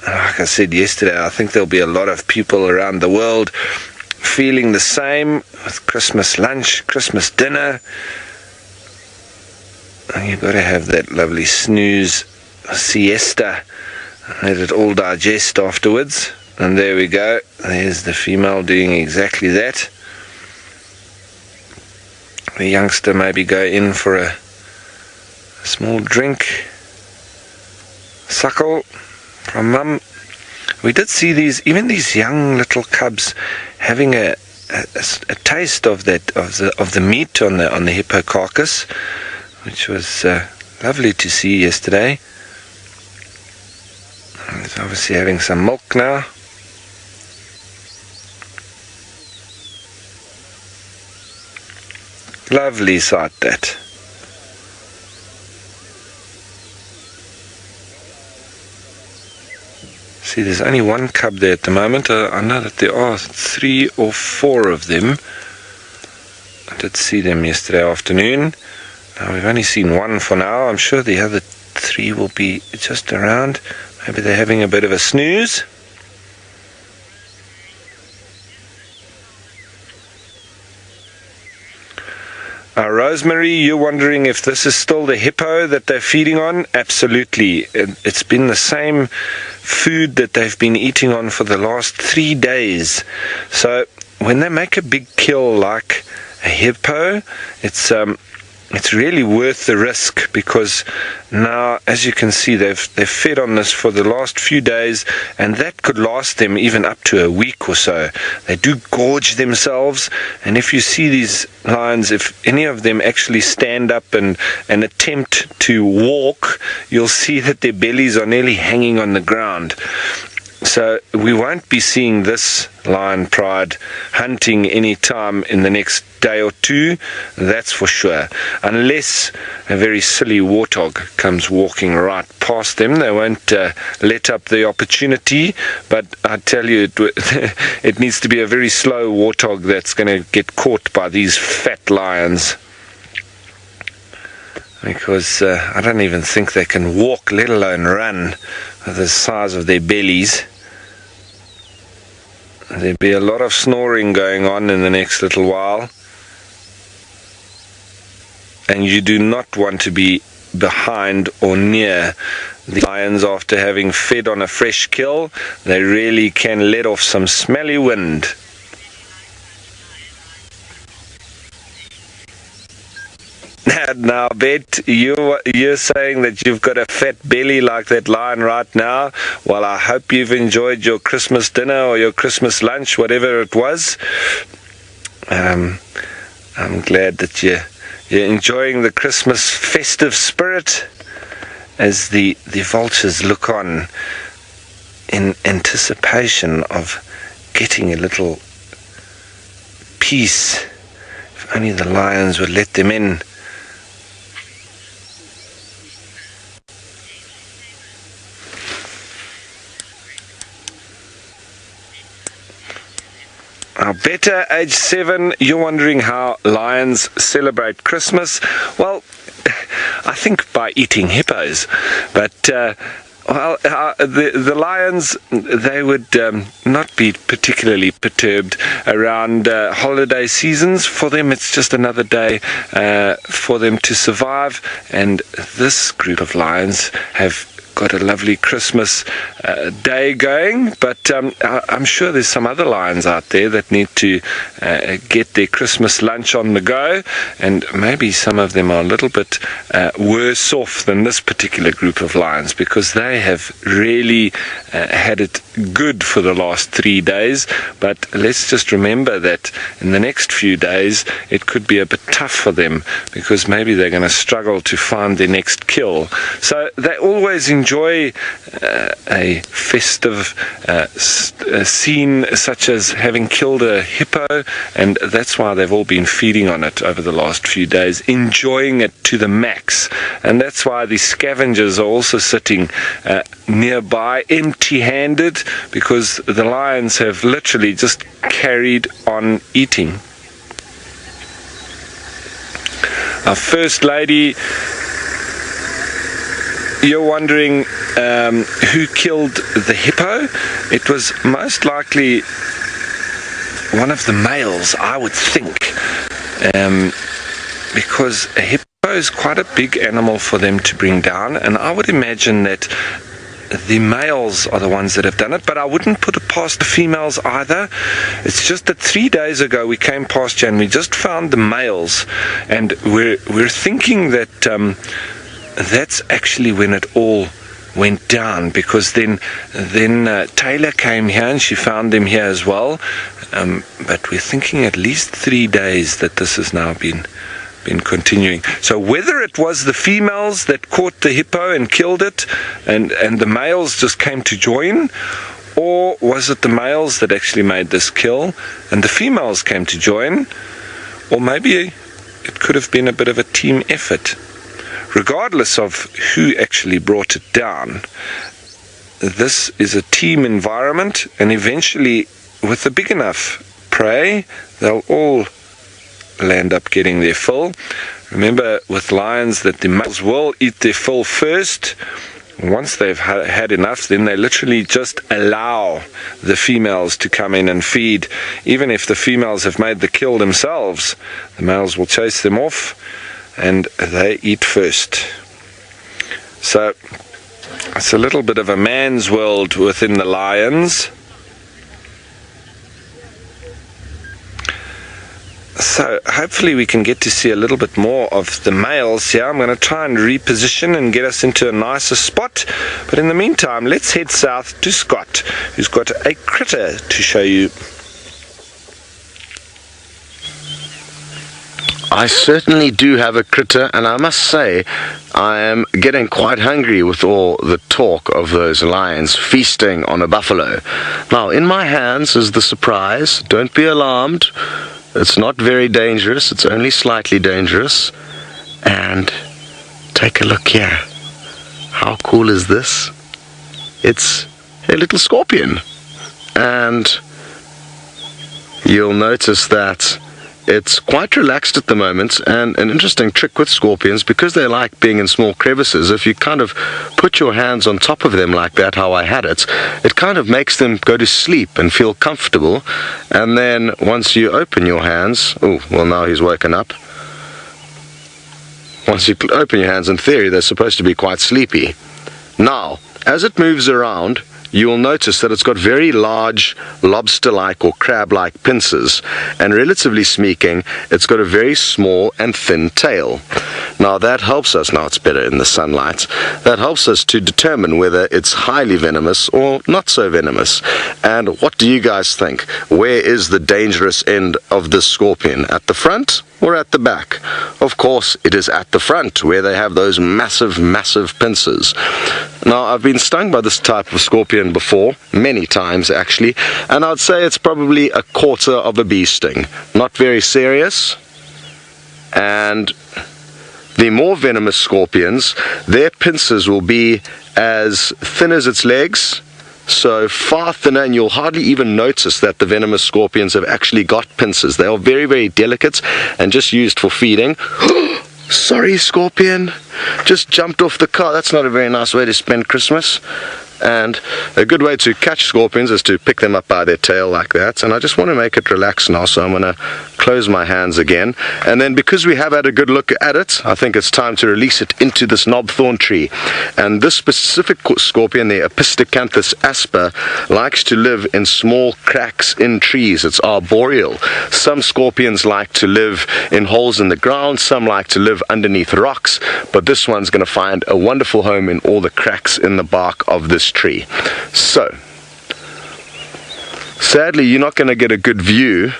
Like I said yesterday, I think there'll be a lot of people around the world feeling the same, with Christmas lunch, Christmas dinner. And you've got to have that lovely snooze, siesta, let it all digest afterwards. And there we go, there's the female doing exactly that. The youngster maybe go in for a small drink, suckle from mum. We did see even these young little cubs having a taste of the meat on the hippo carcass, which was lovely to see yesterday. He's obviously having some milk now. Lovely sight, that. See, there's only one cub there at the moment. I know that there are 3 or 4 of them. I did see them yesterday afternoon. Now we've only seen one for now. I'm sure the other three will be just around. Maybe they're having a bit of a snooze. Rosemary, you're wondering if this is still the hippo that they're feeding on? Absolutely. It's been the same food that they've been eating on for the last 3 days. So when they make a big kill like a hippo, it's really worth the risk, because now, as you can see, they've fed on this for the last few days, and that could last them even up to a week or so. They do gorge themselves, and if you see these lions, if any of them actually stand up and attempt to walk, you'll see that their bellies are nearly hanging on the ground. So we won't be seeing this lion pride hunting any time in the next day or two, that's for sure. Unless a very silly warthog comes walking right past them, they won't let up the opportunity. But I tell you, it needs to be a very slow warthog that's going to get caught by these fat lions. Because I don't even think they can walk, let alone run, with the size of their bellies. There'll be a lot of snoring going on in the next little while. And you do not want to be behind or near the lions after having fed on a fresh kill. They really can let off some smelly wind. Now, Bet, you're saying that you've got a fat belly like that lion right now. Well, I hope you've enjoyed your Christmas dinner or your Christmas lunch, whatever it was. I'm glad that you're enjoying the Christmas festive spirit as the vultures look on in anticipation of getting a little peace. If only the lions would let them in. Better, age 7, you're wondering how lions celebrate Christmas. Well, I think by eating hippos. But, the lions, they would not be particularly perturbed around holiday seasons. For them, it's just another day for them to survive. And this group of lions have got a lovely Christmas day going, but I'm sure there's some other lions out there that need to get their Christmas lunch on the go, and maybe some of them are a little bit worse off than this particular group of lions, because they have really had it good for the last 3 days. But let's just remember that in the next few days it could be a bit tough for them, because maybe they're going to struggle to find their next kill. So they always enjoy a festive scene such as having killed a hippo, and that's why they've all been feeding on it over the last few days, enjoying it to the max. And that's why the scavengers are also sitting nearby empty-handed, because the lions have literally just carried on eating. Our First Lady, you're wondering who killed the hippo? It was most likely one of the males, I would think, because a hippo is quite a big animal for them to bring down, and I would imagine that the males are the ones that have done it, but I wouldn't put it past the females either. It's just that 3 days ago we came past here and we just found the males, and we're thinking that that's actually when it all went down, because then Taylor came here and she found them here as well, but we're thinking at least 3 days that this has now been continuing. So whether it was the females that caught the hippo and killed it, and the males just came to join, or was it the males that actually made this kill and the females came to join, or maybe it could have been a bit of a team effort. Regardless of who actually brought it down, this is a team environment, and eventually with a big enough prey they'll all land up getting their fill. Remember with lions that the males will eat their fill first. Once they've had enough, then they literally just allow the females to come in and feed. Even if the females have made the kill themselves, the males will chase them off and they eat first. So it's a little bit of a man's world within the lions. So hopefully we can get to see a little bit more of the males here. I'm going to try and reposition and get us into a nicer spot. But in the meantime, let's head south to Scott, who's got a critter to show you. I certainly do have a critter, and I must say I am getting quite hungry with all the talk of those lions feasting on a buffalo. Now, in my hands is the surprise. Don't be alarmed. It's not very dangerous. It's only slightly dangerous. And take a look here. How cool is this? It's a little scorpion. And you'll notice that it's quite relaxed at the moment, and an interesting trick with scorpions, because they like being in small crevices, if you kind of put your hands on top of them like that, how I had it, it kind of makes them go to sleep and feel comfortable. And then once you open your hands, oh, well, now he's woken up. Once you open your hands, in theory, they're supposed to be quite sleepy. Now, as it moves around, you will notice that it's got very large lobster-like or crab-like pincers, and relatively speaking, it's got a very small and thin tail. Now that helps us, now it's better in the sunlight, that helps us to determine whether it's highly venomous or not so venomous. And what do you guys think? Where is the dangerous end of this scorpion? At the front or at the back? Of course, it is at the front, where they have those massive, massive pincers. Now, I've been stung by this type of scorpion before, many times actually, and I'd say it's probably a quarter of a bee sting. Not very serious. And the more venomous scorpions, their pincers will be as thin as its legs, so far thinner, and you'll hardly even notice that the venomous scorpions have actually got pincers. They are very, very delicate and just used for feeding. Sorry, scorpion. Just jumped off the car. That's not a very nice way to spend Christmas. And a good way to catch scorpions is to pick them up by their tail like that. And I just want to make it relax now, so I'm going to close my hands again. And then, because we have had a good look at it, I think it's time to release it into this knobthorn tree. And this specific scorpion, the Epistocanthus asper, likes to live in small cracks in trees. It's arboreal. Some scorpions like to live in holes in the ground, some like to live underneath rocks, but this one's going to find a wonderful home in all the cracks in the bark of this tree. So, sadly, you're not going to get a good view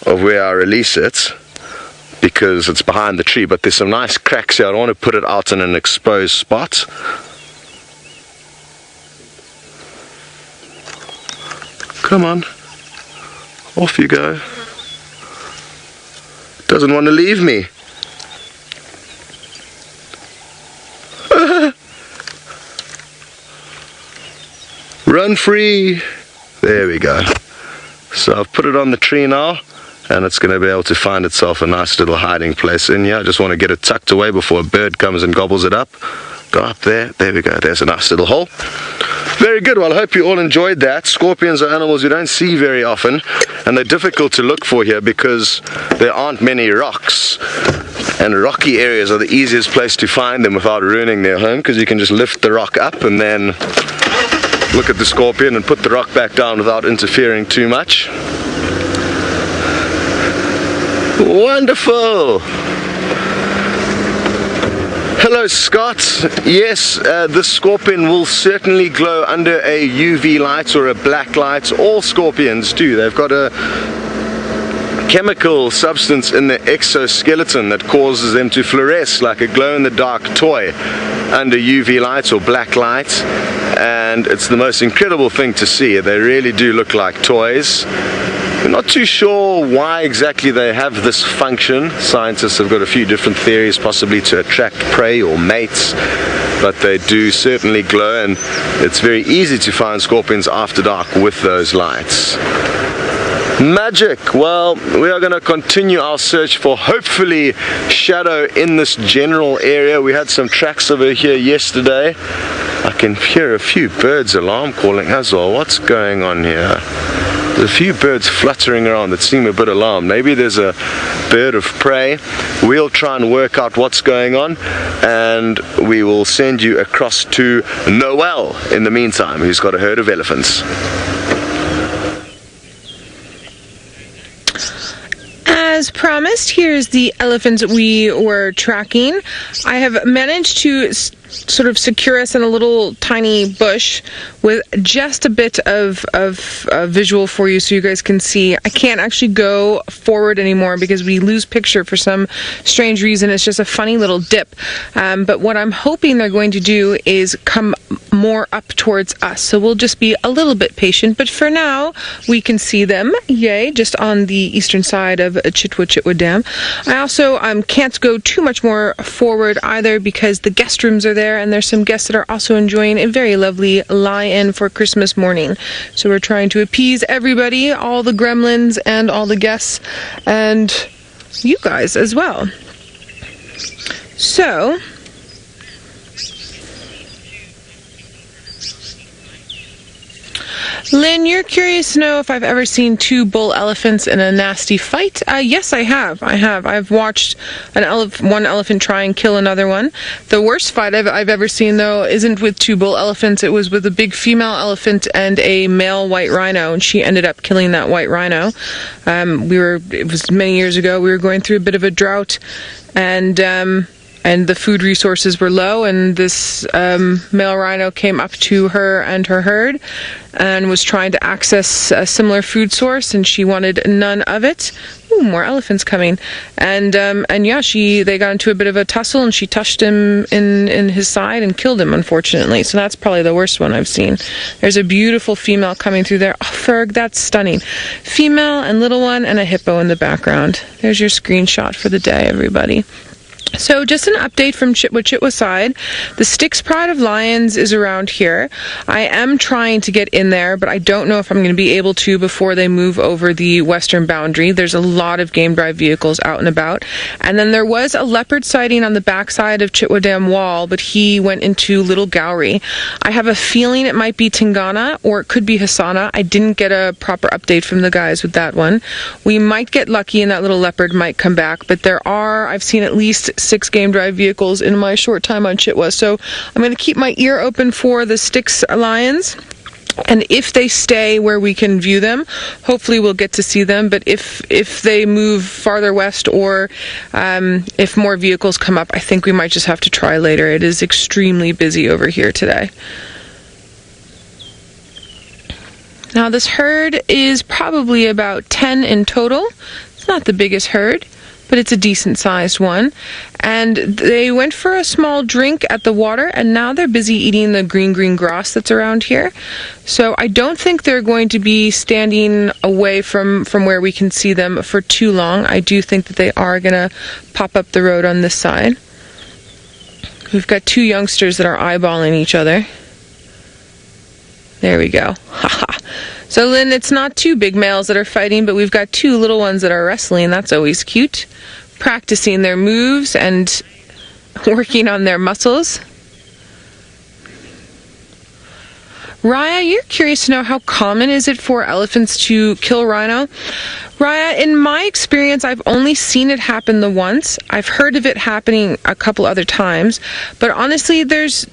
of where I release it because it's behind the tree, but there's some nice cracks here. I don't want to put it out in an exposed spot. Come on, off you go. Doesn't want to leave me. Run free. There we go. So I've put it on the tree now, and it's going to be able to find itself a nice little hiding place in here. I just want to get it tucked away before a bird comes and gobbles it up. Go up there. There we go. There's a nice little hole. Very good. Well, I hope you all enjoyed that. Scorpions are animals you don't see very often, and they're difficult to look for here because there aren't many rocks. And rocky areas are the easiest place to find them without ruining their home, because you can just lift the rock up and then look at the scorpion and put the rock back down without interfering too much. Wonderful! Hello, Scott. Yes, this scorpion will certainly glow under a UV light or a black light. All scorpions do. They've got a chemical substance in the exoskeleton that causes them to fluoresce like a glow-in-the-dark toy under UV light or black light, and it's the most incredible thing to see. They really do look like toys. We're not too sure why exactly they have this function. Scientists have got a few different theories, possibly to attract prey or mates, but they do certainly glow, and it's very easy to find scorpions after dark with those lights. Magic. Well, we are going to continue our search for hopefully shadow in this general area. We had some tracks over here yesterday. I can hear a few birds alarm calling as well. What's going on here? There's a few birds fluttering around that seem a bit alarmed. Maybe there's a bird of prey. We'll try and work out what's going on, and we will send you across to Noel in the meantime, who's got a herd of elephants. As promised, here's the elephants we were tracking. I have managed to sort of secure us in a little tiny bush with just a bit of visual for you so you guys can see. I can't actually go forward anymore because we lose picture for some strange reason. It's just a funny little dip. But what I'm hoping they're going to do is come more up towards us. So we'll just be a little bit patient. But for now, we can see them. Yay, just on the eastern side of Chitwa Dam. I also can't go too much more forward either because the guest rooms are there, and there's some guests that are also enjoying a very lovely lie-in for Christmas morning. So we're trying to appease everybody, all the gremlins and all the guests, and you guys as well. So Lynn, you're curious to know if I've ever seen two bull elephants in a nasty fight. Yes, I have. I've watched one elephant try and kill another one. The worst fight I've ever seen, though, isn't with two bull elephants. It was with a big female elephant and a male white rhino, and she ended up killing that white rhino. It was many years ago. We were going through a bit of a drought, and the food resources were low, and this male rhino came up to her and her herd and was trying to access a similar food source, and she wanted none of it. Ooh, more elephants coming. And yeah, they got into a bit of a tussle, and she touched him in his side and killed him, unfortunately. So that's probably the worst one I've seen. There's a beautiful female coming through there. Oh, Ferg, that's stunning. Female and little one and a hippo in the background. There's your screenshot for the day, everybody. So just an update from Chitwa side. The Styx Pride of Lions is around here. I am trying to get in there, but I don't know if I'm going to be able to before they move over the western boundary. There's a lot of game drive vehicles out and about. And then there was a leopard sighting on the backside of Chitwa Dam wall, but he went into Little Gowrie. I have a feeling it might be Tingana or it could be Hassana. I didn't get a proper update from the guys with that one. We might get lucky and that little leopard might come back, but I've seen at least 6 game drive vehicles in my short time on Chitwa, so I'm going to keep my ear open for the Styx lions, and if they stay where we can view them, hopefully we'll get to see them. But if they move farther west, or if more vehicles come up, I think we might just have to try later. It is extremely busy over here today. Now this herd is probably about 10 in total. It's not the biggest herd, but it's a decent sized one. And they went for a small drink at the water, and now they're busy eating the green grass that's around here. So I don't think they're going to be standing away from where we can see them for too long. I do think that they are going to pop up the road on this side. We've got 2 youngsters that are eyeballing each other. There we go. Haha. So Lynn, it's not 2 big males that are fighting, but we've got 2 little ones that are wrestling. That's always cute. Practicing their moves and working on their muscles. Raya, you're curious to know how common is it for elephants to kill rhino? Raya, in my experience, I've only seen it happen the once. I've heard of it happening a couple other times, but honestly, there's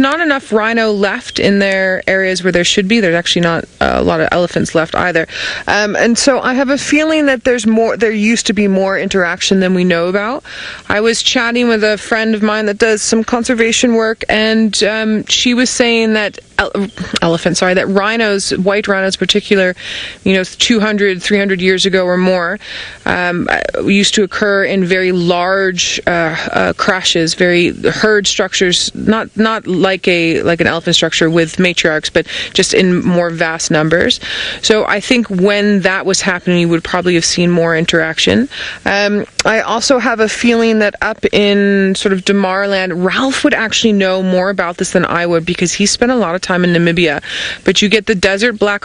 not enough rhino left in their areas where there should be. There's actually not a lot of elephants left either. And so I have a feeling that there used to be more interaction than we know about. I was chatting with a friend of mine that does some conservation work, and she was saying that that rhinos, white rhinos in particular, 200, 300 years ago or more, used to occur in very large crashes, very herd structures, not like an elephant structure with matriarchs, but just in more vast numbers. So I think when that was happening, you would probably have seen more interaction. I also have a feeling that up in sort of Damarland, Ralph would actually know more about this than I would, because he spent a lot of time in Namibia. But you get the desert black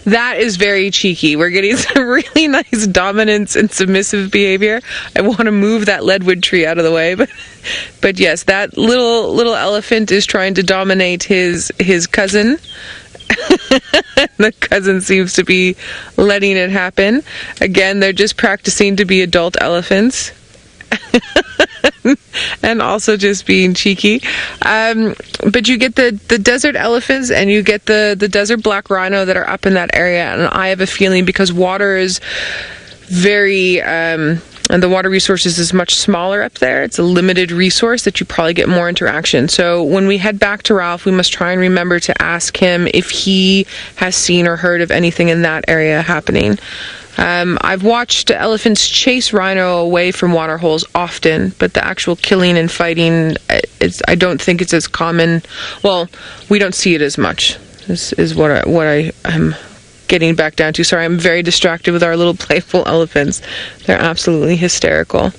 That is very cheeky. We're getting some really nice dominance and submissive behavior. I want to move that leadwood tree out of the way, but yes, that little elephant is trying to dominate his cousin. The cousin seems to be letting it happen. Again, they're just practicing to be adult elephants. And also just being cheeky. But you get the desert elephants and you get the desert black rhino that are up in that area. And I have a feeling because water is very... and the water resources is much smaller up there. It's a limited resource that you probably get more interaction. So when we head back to Ralph, we must try and remember to ask him if he has seen or heard of anything in that area happening. I've watched elephants chase rhino away from water holes often, but the actual killing and fighting, I don't think it's as common. Well, we don't see it as much, is what I'm getting back down to. Sorry, I'm very distracted with our little playful elephants. They're absolutely hysterical.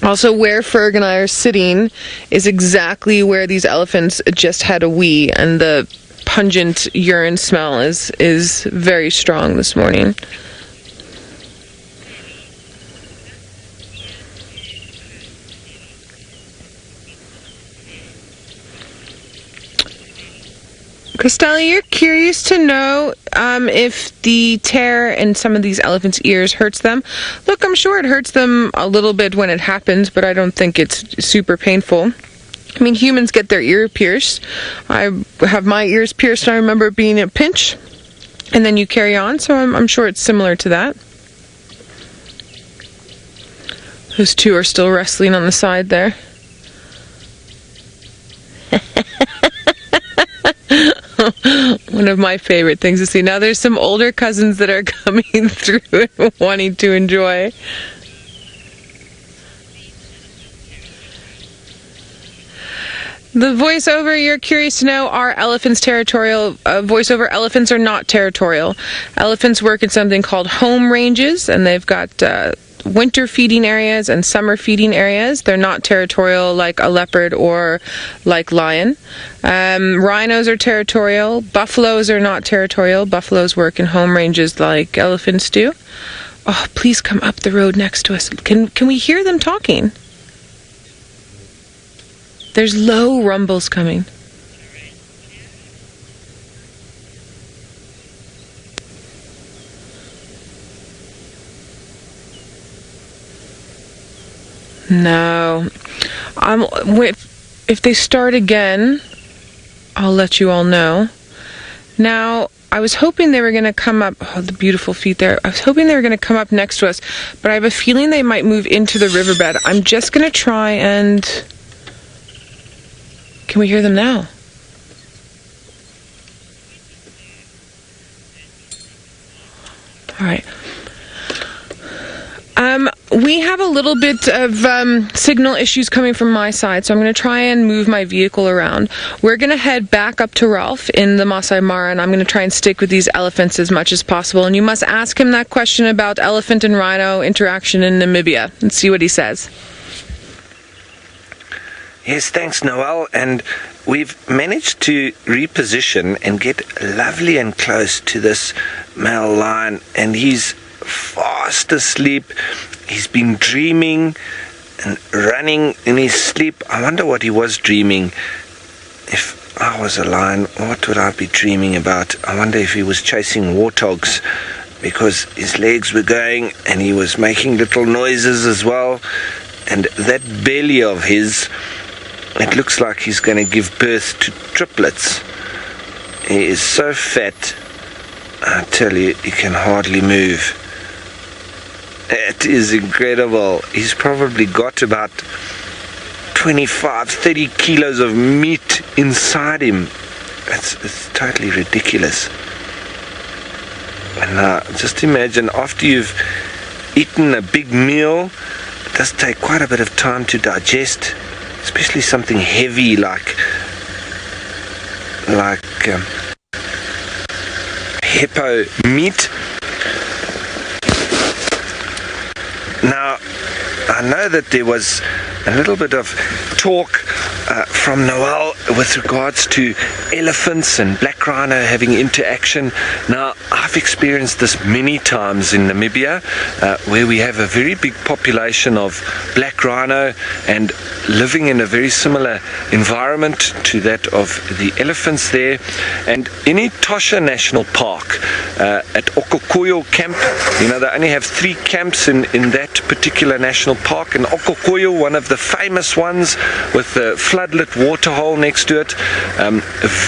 Also, where Ferg and I are sitting is exactly where these elephants just had a wee, and the pungent urine smell is very strong this morning. Costelli, you're curious to know if the tear in some of these elephants' ears hurts them. Look, I'm sure it hurts them a little bit when it happens, but I don't think it's super painful. I mean, humans get their ear pierced. I have my ears pierced, and I remember it being a pinch, and then you carry on, so I'm sure it's similar to that. Those two are still wrestling on the side there. One of my favorite things to see. Now there's some older cousins that are coming through and wanting to enjoy. The voiceover, you're curious to know, are elephants territorial? Voiceover, elephants are not territorial. Elephants work in something called home ranges, and they've got winter feeding areas and summer feeding areas. They're not territorial like a leopard or like lion. Rhinos are territorial. Buffaloes are not territorial. Buffaloes work in home ranges like elephants do. Oh, please come up the road next to us. Can we hear them talking? There's low rumbles coming. No. If they start again, I'll let you all know. Now, I was hoping they were going to come up... Oh, the beautiful feet there. I was hoping they were going to come up next to us, but I have a feeling they might move into the riverbed. I'm just going to try and... Can we hear them now? All right. We have a little bit of signal issues coming from my side, so I'm going to try and move my vehicle around. We're going to head back up to Ralph in the Masai Mara, and I'm going to try and stick with these elephants as much as possible. And you must ask him that question about elephant and rhino interaction in Namibia and see what he says. Yes, thanks, Noel. And we've managed to reposition and get lovely and close to this male lion, and he's fast asleep. He's been dreaming and running in his sleep. I wonder what he was dreaming. If I was a lion, what would I be dreaming about? I wonder if he was chasing warthogs, because his legs were going and he was making little noises as well. And that belly of his, it looks like he's going to give birth to triplets. He is so fat, I tell you, he can hardly move. It is incredible. He's probably got about 25, 30 kilos of meat inside him. It's totally ridiculous. And just imagine, after you've eaten a big meal, it does take quite a bit of time to digest, especially something heavy like hippo meat. Now, I know that there was a little bit of talk from Noel with regards to elephants and black rhino having interaction. Now, I've experienced this many times in Namibia, where we have a very big population of black rhino and living in a very similar environment to that of the elephants there. And in Etosha National Park, at Okokoyo Camp, they only have 3 camps in that particular national park. And Okokoyo, one of the famous ones with the floodlit waterhole next to it,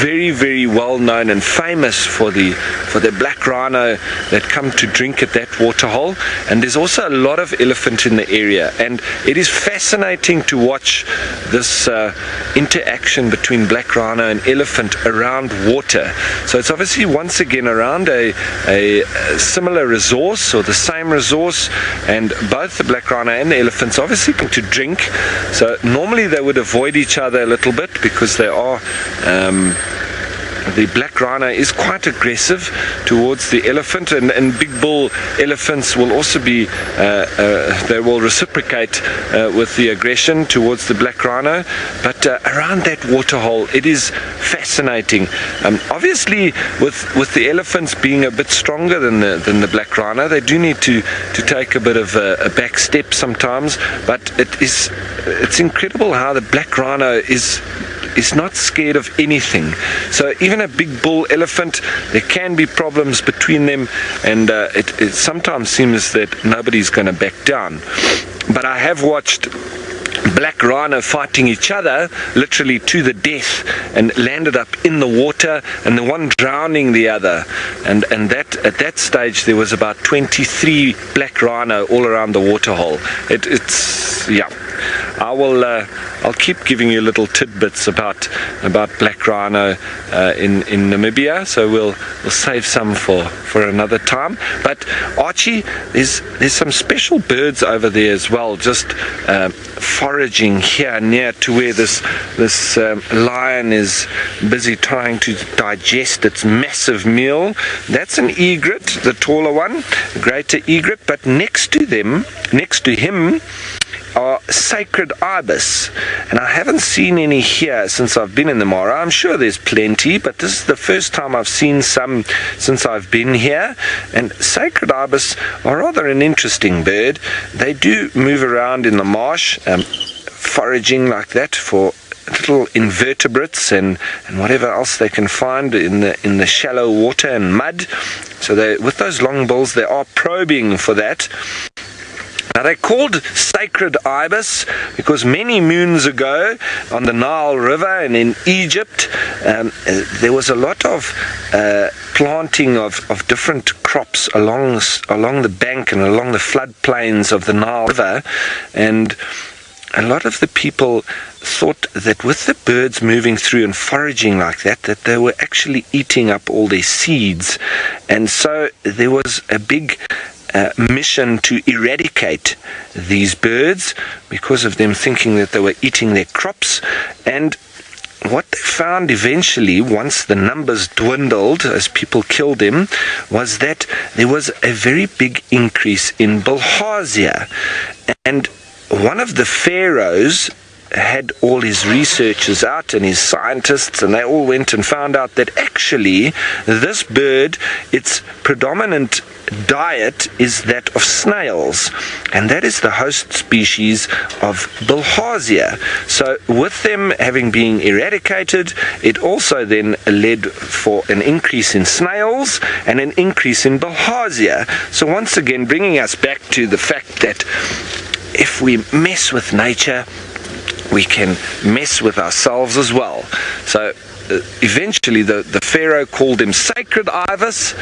very, very well known and famous for the black rhino that come to drink at that waterhole. And there's also a lot of elephant in the area, and it is fascinating to watch this interaction between black rhino and elephant around water. So it's obviously once again around a similar resource or the same resource, and both the black rhino and the elephants obviously come to drink. So normally they would avoid each other a little bit because they are the black rhino is quite aggressive towards the elephant, and big bull elephants will also be they will reciprocate with the aggression towards the black rhino. But around that waterhole, it is fascinating. Obviously with the elephants being a bit stronger than the black rhino, they do need to take a bit of a back step sometimes, but it's incredible how the black rhino is not scared of anything. So even a big bull elephant, there can be problems between them, and it sometimes seems that nobody's going to back down. But I have watched black rhino fighting each other literally to the death, and landed up in the water, and the one drowning the other, and that at that stage there was about 23 black rhino all around the waterhole. It's yeah. I'll keep giving you little tidbits about black rhino in Namibia, so we'll save some for another time. But Archie, there's some special birds over there as well, just foraging here near to where this lion is busy trying to digest its massive meal. That's an egret, the taller one, greater egret, but next to him are sacred ibis, and I haven't seen any here since I've been in the Mara. I'm sure there's plenty, but this is the first time I've seen some since I've been here. And sacred ibis are rather an interesting bird. They do move around in the marsh, foraging like that for little invertebrates and whatever else they can find in the shallow water and mud. So with those long bills, they are probing for that. Now, they're called sacred ibis because many moons ago on the Nile River and in Egypt, there was a lot of planting of different crops along the bank and along the floodplains of the Nile River, and a lot of the people thought that with the birds moving through and foraging like that they were actually eating up all their seeds, and so there was a big mission to eradicate these birds because of them thinking that they were eating their crops. And what they found eventually, once the numbers dwindled as people killed them, was that there was a very big increase in bilharzia. And one of the pharaohs had all his researchers out and his scientists, and they all went and found out that actually this bird, its predominant diet is that of snails, and that is the host species of bilharzia. So with them having been eradicated, it also then led for an increase in snails and an increase in bilharzia. So once again bringing us back to the fact that if we mess with nature, we can mess with ourselves as well. So eventually the pharaoh called them sacred ibis,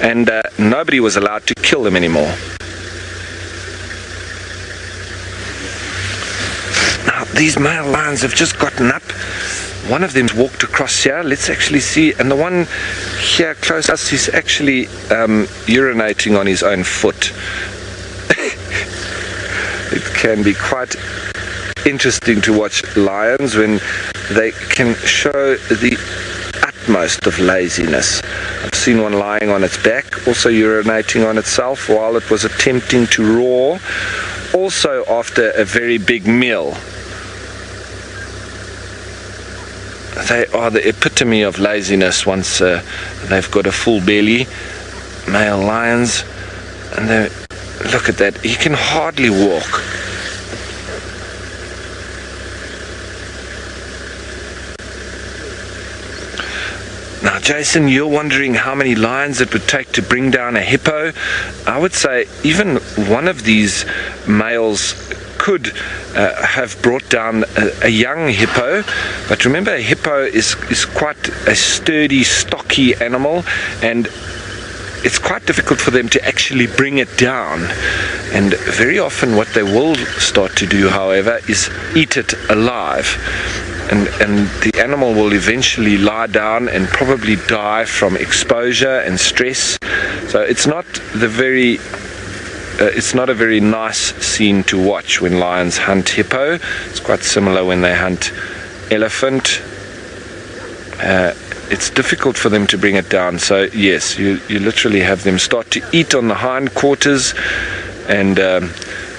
and nobody was allowed to kill them anymore. Now these male lions have just gotten up. One of them's walked across here. Let's actually see. And the one here close to us, he's actually urinating on his own foot. It can be quite interesting to watch lions when they can show the utmost of laziness. I've seen one lying on its back, also urinating on itself while it was attempting to roar, also after a very big meal. they are the epitome of laziness once they've got a full belly. Male lions, and they, look at that, he can hardly walk. Now, Jason, you're wondering how many lions it would take to bring down a hippo. I would say even one of these males could have brought down a young hippo, but remember, a hippo is quite a sturdy, stocky animal, and it's quite difficult for them to actually bring it down. And very often what they will start to do, however, is eat it alive. And the animal will eventually lie down and probably die from exposure and stress. So it's not a very nice scene to watch when lions hunt hippo. It's quite similar when they hunt elephant. It's difficult for them to bring it down. So yes, you literally have them start to eat on the hindquarters, and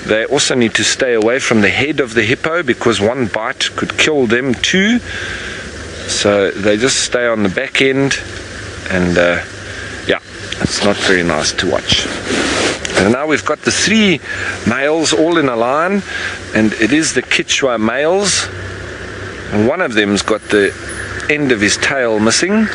they also need to stay away from the head of the hippo because one bite could kill them too. So they just stay on the back end, and yeah, it's not very nice to watch. And now we've got the 3 males all in a line, and it is the Chitwa males, and one of them's got the end of his tail missing.